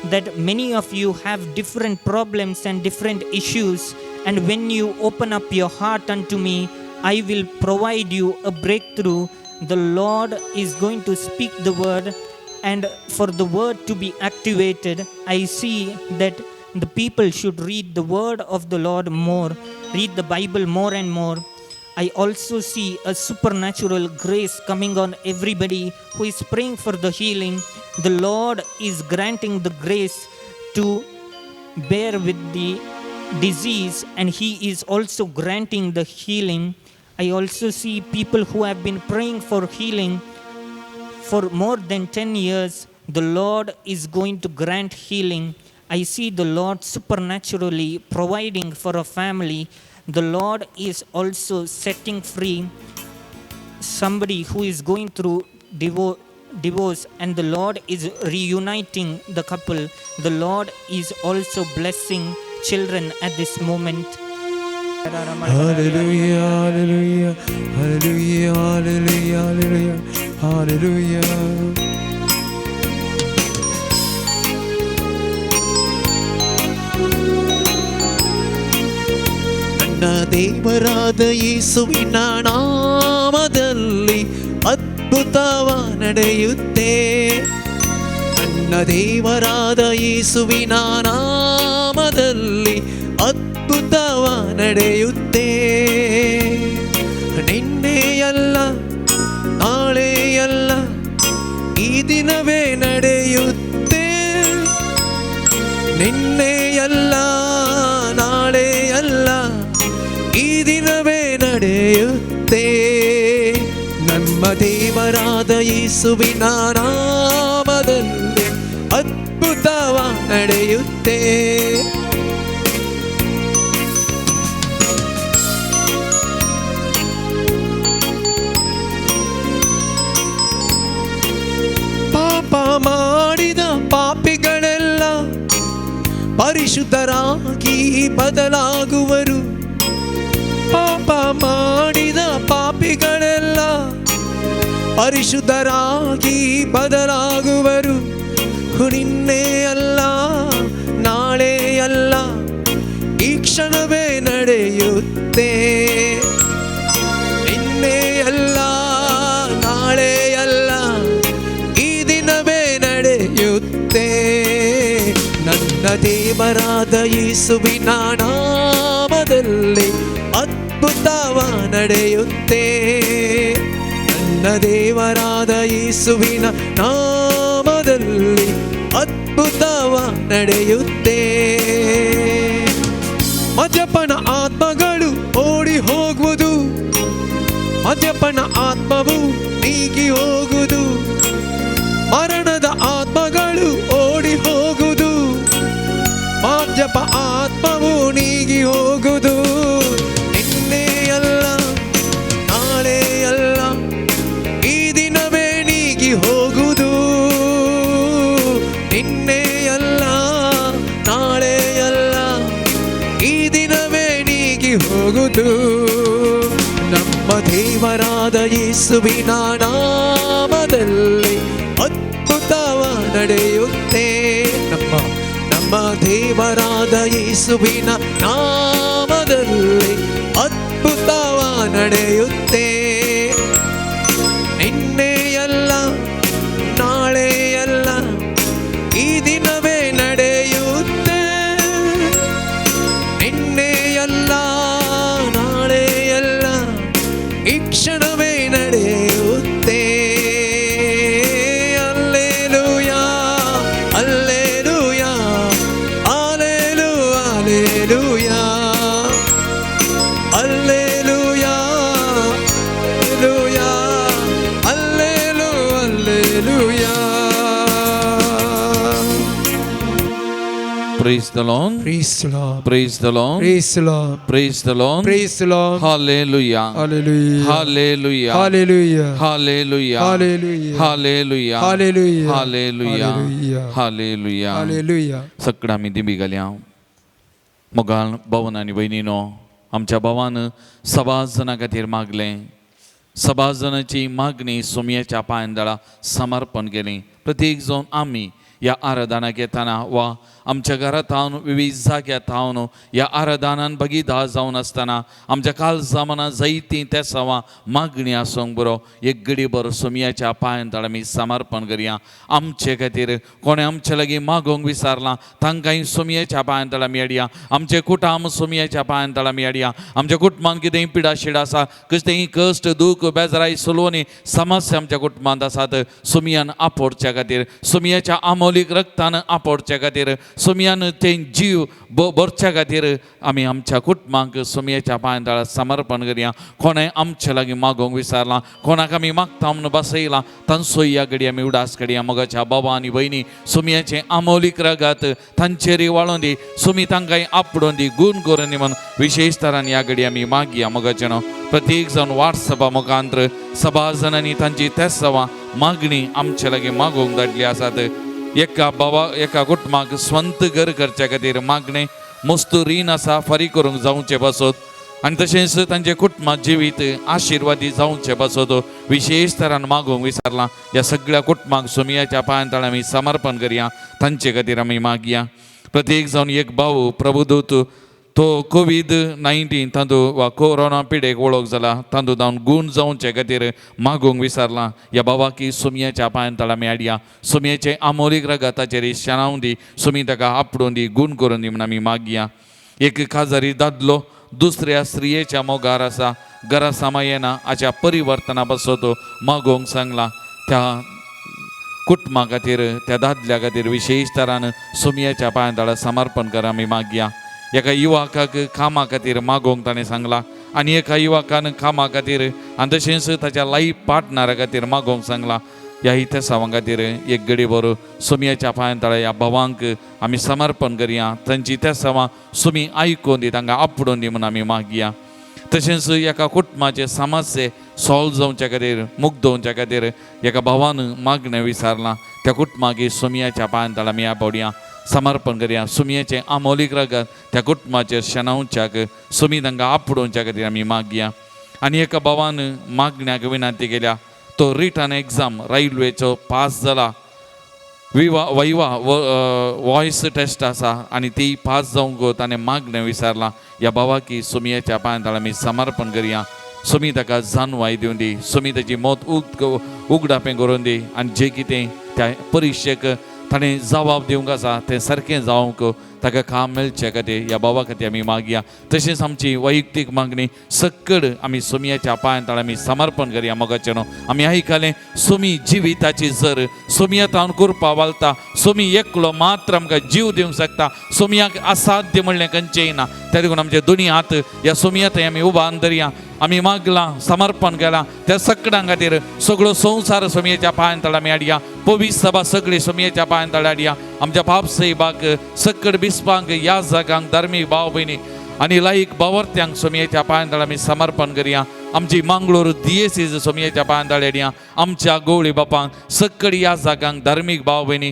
that many of you have different problems and different issues, and when you open up your heart unto me, I will provide you a breakthrough. The Lord is going to speak the word, and for the word to be activated, I see that the people should read the word of the Lord more, read the Bible more and more. I also see a supernatural grace coming on everybody who is praying for the healing. The Lord is granting the grace to bear with the disease, and He is also granting the healing. I also see people who have been praying for healing for more than 10 years. The Lord is going to grant healing. I see the Lord supernaturally providing for a family. The Lord is also setting free somebody who is going through divorce, and the Lord is reuniting the couple. The Lord is also blessing children at this moment. Hallelujah, hallelujah, hallelujah, hallelujah, hallelujah, hallelujah. ನನ್ನ ದೇವರಾದ ಯೇಸುವಿನ ನಾಮದಲ್ಲಿ ಅದ್ಭುತವ ನಡೆಯುತ್ತೆ. ನನ್ನ ದೇವರಾದ ಯೇಸುವಿನ ನಾಮದಲ್ಲಿ ಅದ್ಭುತವ ನಡೆಯುತ್ತೆ. ನಿನ್ನೆಯಲ್ಲ ನಾಳೆಯಲ್ಲ ಈ ದಿನವೇ ನಡೆಯುತ್ತೆ. ನಿನ್ನೆಯಲ್ಲ ನಾಳೆಯಲ್ಲ ಈ ದಿನವೇ ನಡೆಯುತ್ತೆ. ನಮ್ಮ ದೇವರಾದ ಯೇಸುವಿನ ನಾಮದಲ್ಲಿ ಅದ್ಭುತವ ನಡೆಯುತ್ತೆ. ಪಾಪ ಮಾಡಿದ ಪಾಪಿಗಳೆಲ್ಲ ಪರಿಶುದ್ಧರಾಗಿ ಬದಲಾಗುವರು. ಪಾಪ ಮಾಡಿದ ಪಾಪಿಗಳೆಲ್ಲ ಪರಿಶುದ್ಧರಾಗಿ ಬದಲಾಗುವರು. ನಿನ್ನೆ ಅಲ್ಲ ನಾಳೆ ಅಲ್ಲ ಈ ಕ್ಷಣವೇ ನಡೆಯುತ್ತೆ. ನಿನ್ನೆ ಅಲ್ಲ ನಾಳೆ ಅಲ್ಲ ಈ ದಿನವೇ ನಡೆಯುತ್ತೆ. ನನ್ನ ದೇವರಾದ ಯೇಸುವಿನ ನಾಮದಲ್ಲಿ ಅದ್ಭುತವ ನಡೆಯುತ್ತೆ. ನನ್ನ ದೇವರಾದ ಯೇಸುವಿನ ನಾಮದಲ್ಲಿ ಅದ್ಭುತವ ನಡೆಯುತ್ತೆ. ಮದ್ಯಪನ ಆತ್ಮಗಳು ಓಡಿ ಹೋಗುವುದು. ಮದ್ಯಪನ ಆತ್ಮವು ನೀಗಿ ಹೋಗುವುದು. ಮರಣದ ಆತ್ಮಗಳು ಓಡಿ ಹೋಗುವುದು. ಮದ್ಯಪ ಆತ್ಮವು ನೀಗಿ ಹೋಗುವುದು. ನಿನ್ನೆಯಲ್ಲ ನಾಳೆಯಲ್ಲ ಈ ದಿನವೇ ನೀಗಿ ಹೋಗುದು. ನಮ್ಮ ದೇವರಾದ ಯೇಸುವಿನ ನಾಮದಲ್ಲಿ ಅದ್ಭುತವ ನಡೆಯುತ್ತೆ. ನಮ್ಮ ದೇವರಾದ ಯೇಸುವಿನ ನಾಮದಲ್ಲಿ ಅದ್ಭುತವ ನಡೆಯುತ್ತೆ. ನಿನ್ನೆಯಲ್ಲ ನಾಳೆಯಲ್ಲ ಈ ದಿನವೇ ನಡೆಯುತ್ತೆ. ನಿನ್ನೆಯಲ್ಲ ನಾಳೆಯಲ್ಲ ಈ ಕ್ಷಣವೇ ನಡೆಯುತ್ತೆ. Alleluia alleluia alleluia alleluia alleluia alleluia. Praise the Lord. Praise the Lord. Praise the Lord. Praise the Lord. Praise the Lord. Praise the Lord. Hallelujah. Hallelujah. Hallelujah. Hallelujah. Hallelujah. Hallelujah. Hallelujah. Hallelujah. Hallelujah. Hallelujah. Hallelujah. Hallelujah. सगळं आम्ही दिमी घाल्या मोगाळ भवन आणि बहिणीनो, आमच्या भावानं सभा जणां खातीर मागलें. सभा जणांची मागणी सोमयाच्या पांयदळा समर्पण केली. प्रत्येक जावन आमी या आराधनाक येताना वा आमच्या घरात हांव विविध जाग्यात हांव या आराधनान भागीदार जावन आसतना आमच्या काल जमाना जायतीं त्या सवा मागणी आसूंक बरो एक घडीभर सोमयाच्या पांयदळा आमी समर्पण करया. आमचे खातीर कोणें आमचे लागीं मागोंक विचारलां तांकांय सोमयाच्या पांयदळा आमी हाडया. आमचे कुटुंब सोमयाच्या पांयदळा आमी हाडया. आमच्या कुटुंबान कितेंय पिडा शिडा आसा, कसलेंय कश्ट दूख बेजाराय सुलोवणी समस्या आमच्या कुटुंबांत आसात, सोमयान आपोवच्या खातीर, सोमयाच्या आमोलीक रक्तान आपोवच्या खातीर, सोमयान ते जीव भरच्या खातीर आमी आमच्या कुटुंबांक सोमयाच्या पांयदळा समर्पण करया. कोणें आमचे लागीं मागोंक विचारलां, कोणाक आमी मागता म्हणून बसयलां, तांचोय ह्या घडये आमी उडास काडया. मोगाच्या बाबा आनी भयणी सोमयाचे आमोलीक रगात तांचेर वाळून दी, सोमी तांकांय आपडून दी, गूण करून दी म्हणून विशेश तरान ह्या घडये आमी मागया. मोगाचे न्हू प्रत्येक जावन वाटसभा मुखांतर सभा जणांनी तांची तेच सवा मागणी आमचे लागीं मागोंक धाडली आसात. एका कुटुंबाक स्वंत घर करच्या खातीर मागणें मस्तू रीण आसा फारीक करूंक जावचें बसत, आनी तशेंच तांचे कुटुंबात जिवीत आशिर्वादी जावचें बसत विशेश तरान मागोंक विचारलां. ह्या सगळ्या कुटुंबाक सोमयाच्या पांयदळा आमी समर्पण करया. तांचे खातीर आमी मागया. प्रत्येक जावन एक भाऊ प्रभुदूत तो COVID-19 तांदूळ वा कोरोना पिडेक वळख जाला तांदूळ जावन गूण जावचे खातीर मागोंक विचारलां. ह्या भावाक सोमयाच्या पांयदळा आमी हाडया. सोमयाचे आमोलीक रगाताचेर शेणावन दी, सोमी ताका आपडून दी, गूण करून दी म्हणून आमी मागया. एक खाजारी दादलो दुसऱ्या स्त्रियेच्या मोगार आसा, घरा सामायेना हाच्या परिवर्तना बसत मागोंक सांगला. त्या कुटुंबा खातीर, त्या दादल्या खातीर विशेश तरान सोमयाच्या पांयदळा समर्पण कर आमी मागया. एका युवकाक कामा खातीर मागोंक ताणें सांगलां, आनी एका युवकान कामा खातीर आनी तशेंच ताच्या लायफ पार्टनरा खातीर मागोंक सांगलां. ह्या त्या सवां खातीर एक घडीभर सोमयाच्या पांयदळा ह्या भावांक आमी समर्पण करया. तांची त्या सवां सोमी आयकून दी, तांकां आपडून दी म्हणून आमी मागया. तशेंच एका कुटुंबाचे समस्ये सॉल्व जावच्या खातीर, मुक्त जावच्या खातीर एका भावान मागणें विचारलां. त्या कुटुंबाक सोमयाच्या पांयदळा आमी ह्या बोडया समर्पण करया. सोमयाचे आमोलीक रगात त्या कुटुंबाचेर शेणावच्याक, सोमी तांकां आपडोवच्या खातीर आमी मागया. आनी एका भावान मागण्याक विनंती केल्या. तो रिटन एग्जाम रेल्वेचो पास जाला, वैवा वॉयस टेस्ट आसा आनी ती पास जावंक ताणें मागणें विचारलां. ह्या भावाक सोमयाच्या पांयदळा आमी समर्पण करया. सोमी ताका जानवाय दिवन दी, सोमी ताची मोत उगडापें करून दी, आनी जें कितें त्या परिक्षेक ताणें जबाब दिवंक आसा तें सारकें जावंक ताका काम मेळचें खातीर ह्या भावा खातीर आमी मागया. तशेंच आमची वैयक्तीक मागणी सकड आमी सोमयाच्या पांयदळा आमी समर्पण करया. मोगाचें न्हू आमी आयकलें सोमी जिविताची जर सोमयातान करपा वालता, सोमी एकलो मात्र आमकां जीव दिवंक शकता. सोमयाक असाध्य म्हणलें खंयचेंय ना. त्या देखून आमचे दोनी हात ह्या सोमयाताय आमी उबारून धरया. आमी मागलां, समर्पण केलां त्या सगळ्यां खातीर. सगळो संवसार सोमयाच्या पांयदळा आमी हाडया. पवित्र सभा सगळी सोमयाच्या पांयदळा हाडया. आमच्या पाप सैबाक सकड बिस्पांक ह्या जागांक धार्मीक भाव भयणी आनी लायक बावर्त्यांक सोमयाच्या पांयदळा आमी समर्पण करया. आमची मंगळूर दिएसीज सोमयाच्या पांयदळा हाडया. आमच्या गवळी बापांक सकड ह्या जागांक धार्मीक भाव भयणी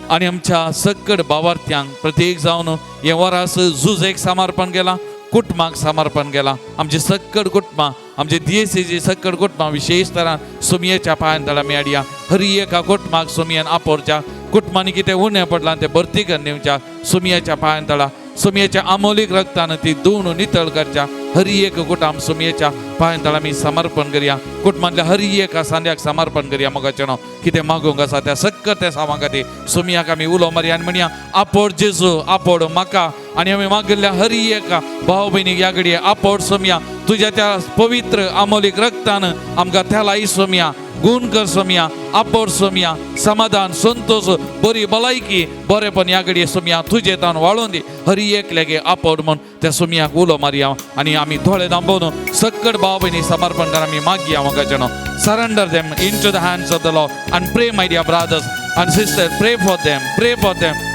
आनी आमच्या सकड बावर्त्यांक प्रत्येक जावन हे वरास झुजेक समर्पण केलां. कुटुंबाक समर्पण केला. आमचे सक्कड कुटुंबा, आमचे दियेसीची सक्कड कुटुंबा विशेष तरान सुमयेच्या पांयान तळा मेळया. हरी एका कुटुंबाक सुमयेन आपोरच्या कुटुंबांनी कितें उणें पडलां ते भरती कर दिवच्या सुमयेच्या पांयान तळा. सुमयेच्या अमोलीक रक्तान ती धुवन नितळ करच्या. हरी एक कुटुंब सुमयेच्या पांयान तळा आमी समर्पण करया. कुटुंबांतल्या हरी एका सांद्याक समर्पण करया. मोगाचें कितें मागूंक आसा त्या सक्क त्या सामा खातीर सुमयाक आमी उलो मारया आनी म्हणया आपोड जेजू आपोड म्हाका. आनी आमी मागिल्ल्या हरी एका भाव भयणीक ह्या घडये आपोड सुमया. तुज्या त्या पवित्र अमोलीक रक्तान आमकां थेलाई सुमया, गुण कर सोम्या, आपोर सोम्या, समाधान, संतोष, बरी भलायकी, बरेपण ह्या घडये सोम्या तुजे तान वाळून दी. हरी एकल्यागे आपोड म्हूण त्या सोम्याक उलो मारया आनी आमी थोडे दांबोवन सक्कड भाव भयणी समर्पण कर आमी मागया. मोगाचें surrender them into the hands of the Lord and pray, my dear brothers and sisters, pray for them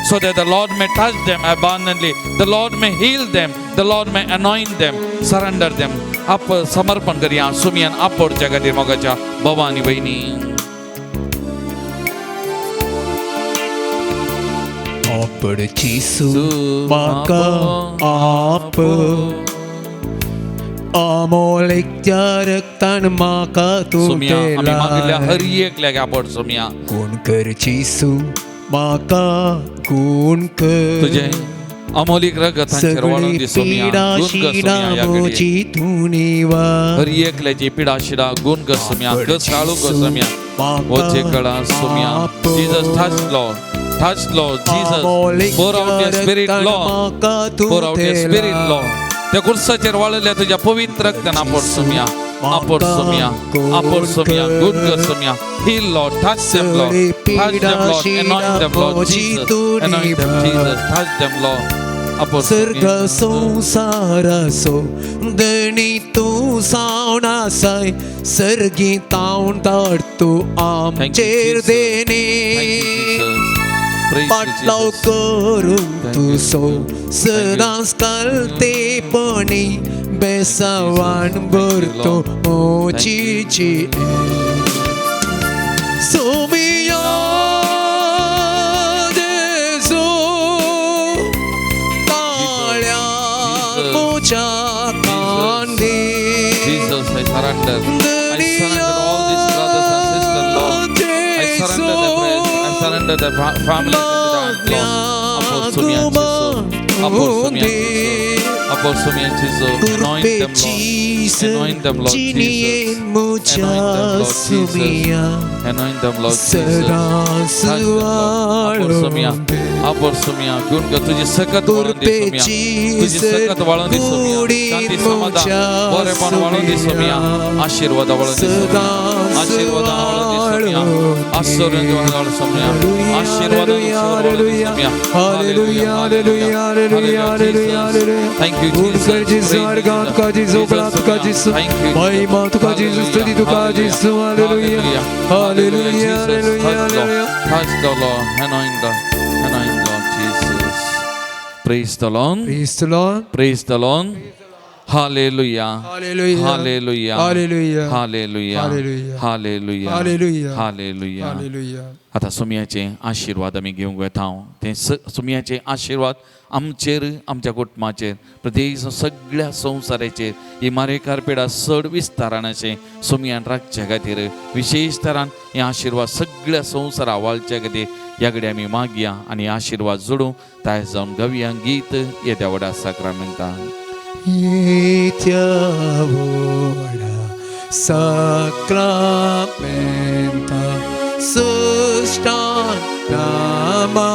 so that the Lord may touch them abundantly, the Lord may heal them, the Lord may anoint them. Surrender them. आप समर्पण करूया सुमयान आपोडच्या खातीर मोगाच्या भवानी बहिणी. आपोड चिसू म्हाका आप अमोलीच्या रक्तान म्हाका तूं मागिल्ल्या हरी एकल्याक आपोड सोम्या. गुण कर चिसू म्हाका गुण कर. तुझे अमोलीक रगतांचेर वाळून दी सोम्या. गुण कर सोम्या ह्या घडये. हरी एकल्याची पिडा शिडा गुण कर सोम्या. घसाळू कर सोम्या. ओचे कडा सोम्या. Jesus touch Lord Jesus, pour out your spirit Lord, pour out your spirit Lord. त्या कुर्साचेर वाळल्या तुझ्या पवित्र रक्तान आपोड सोम्या, आपोड सोम्या, आपोड सोम्या, गुण कर Saumya. Heal Lord, touch them Lord, touch them Lord, anoint them Lord Jesus, anoint them Jesus, touch them Lord. सर्ग संसारासो दणी तूं सावन आसाय, सर्गी तावन ताड तूं आमचेर देणे. पाटलाव करून तुसो सदांच कालतेपणी बेसावान भरतो मोचीची. सोमिया जेजू ताळ्या मोच्या कांदे. Jesus, I surrender all these brothers and sisters Lord. I surrender their prayers, I surrender their families into thy hands Lord. Apostol Soumya Jesus, Apostol Soumya Jesus, anoint them Lord, anoint them Lord Jesus, anoint them Lord Jesus, touch them Lord. Apostol Soumya, Apostol Soumya, गुण कर तुझी सकत वाळून दी सोम्या, तुझी सकत वाळून दी सोम्या, शांती समाधान बरेपण वाळून दी सोम्या, आशीर्वाद वाळून दी सोम्या, आशीर्वाद वाळून दी सोम्या, आशीर्वाद वाळून सोम्या, आशीर्वाद वाळून दी सोम्या. Hallelujah hallelujah hallelujah hallelujah hallelujah. Thank you गुण कर Jesus, जिसू अर्घात का जिसू प्राप्त का जिसू महिमा तुका जिसू स्तुति तुका जिसू. Hallelujah hallelujah hallelujah hallelujah. touch the Lord, anoint Lord Jesus. Praise the Lord, Praise the Lord. praise the Lord. Hallelujah, Hallelujah. hallelujah, Hallelujah. hallelujah, Hallelujah. hallelujah, Hallelujah. hallelujah. Hallelujah. आता सुमयाचे आशीर्वाद आमी घेवंक येता. ते सुमयाचे आशीर्वाद आमचेर, आमच्या कुटुंबाचेर, प्रत्येक सगळ्या संवसाराचेर इमारेकार पिडा चड विस्तारान अशें सुमयान राखचे खातीर विशेष तरान हे आशीर्वाद सगळ्या संवसारा वाळचे खातीर ह्या घडये आमी मागया आनी आशीर्वाद जोडूं. तायें जावन गव्या गीत येत्या व्हडा साक्रामेंतान. येत्या व्हडा साक्रामेंता सुष्टान नामा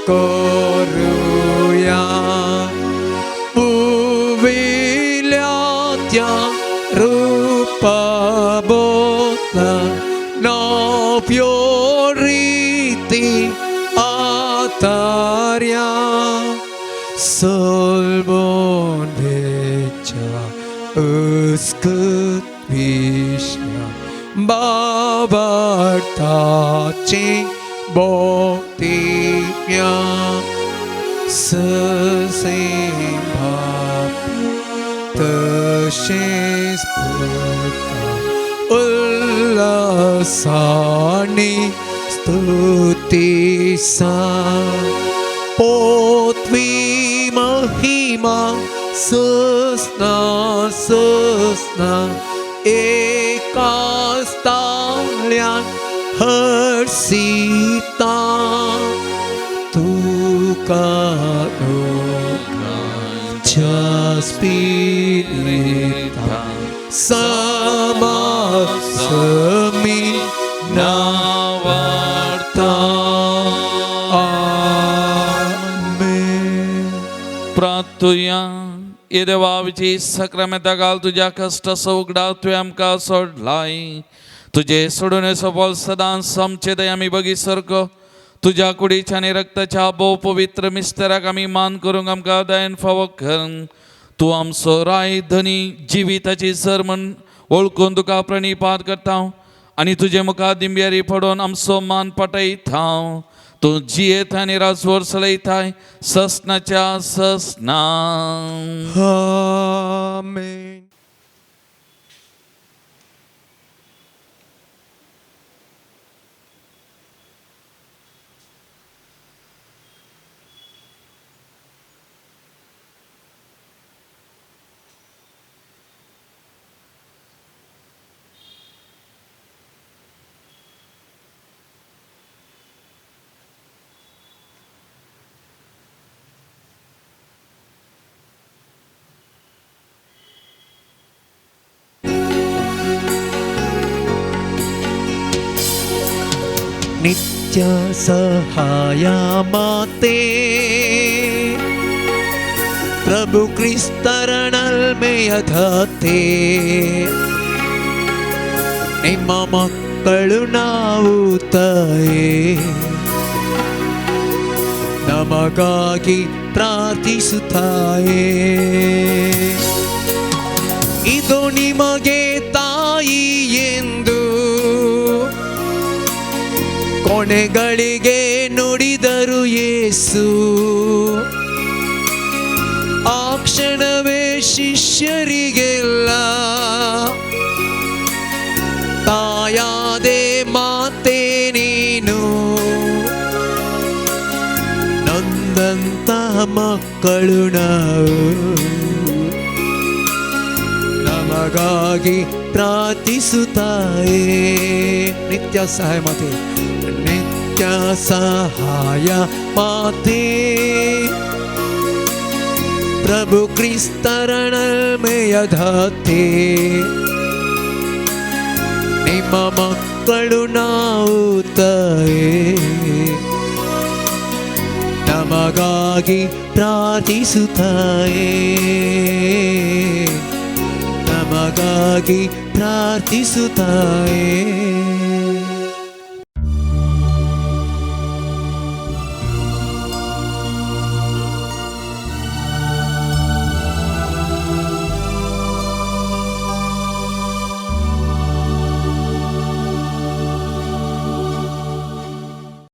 करूया. उविल्या त्या रूपा बोतला नव्यो रीती आतार्या. Solbon becha ıskıt vişya babartaçi botimya. Sısim papi tăşiz pırta ullasani stutisa. पोत्वी महिमा Susna, susna, ekastalian hersita, tukanukan jaspirita, sama semi navarta. Amen. प्रार्थूया ये देवाविची सक्रमेता घाल तुझ्या कष्ट सौगडा तुझे आमकां सोडलाय तुझे सोडून सफल सदां समचे दयामी बगी सर्क तुझ्या कुडीच्या आणि रक्ताच्या भोव पवित्र मिस्तेराक आमी मान करूंक आमकां दयेन फावो कर तूं आमचो राय धनी जिविताची सर म्हण वळखून तुका प्रणिपात करता आनी तुजे मुखार दिंब्यारी पडोवन आमचो मान पटयता तूं जियेत आनी राजवर चलयताय ससनाच्या ससना. Amen. नित्य सहाया माते प्रभु क्रिस्तरणल में यथते ನಿಮ್ಮ ಮಕ್ಕಳು ನಾವು ತಾಯೇ ನಮಗಾಗಿ ಪ್ರಾರ್ಥಿಸುತ್ತಾಯೇ ಇದು ನಿಮಗೆ ತಾಯಿ ಎಂದು ಕೊನೆಗಳಿಗೆ ನುಡಿದರು ಯೇಸು ಆ ಕ್ಷಣವೇ ಶಿಷ್ಯರಿಗೆಲ್ಲ ತಾಯಾದೆ ಮಾತೆ ನೀನು ನೊಂದಂತಹ ಮಕ್ಕಳು ನಾವು ನಮಗಾಗಿ ಪ್ರಾರ್ಥಿಸುತ್ತಾಯೇ ನಿತ್ಯ ಸಹಾಯ ಮಾತೆ ನಿತ್ಯ ಸಹಾಯ ಮಾತೆ ಪ್ರಭು ಕ್ರಿಸ್ತರಣಮಯಧಾತೆ ನಿಮ್ಮ ಮಕ್ಕಳು ನಾವು ತಾಯೇ ನಮಗಾಗಿ ಪ್ರಾರ್ಥಿಸುತ್ತಾಯೇ ನಮಗಾಗಿ ಪ್ರಾರ್ಥಿಸುತ್ತಾಯೇ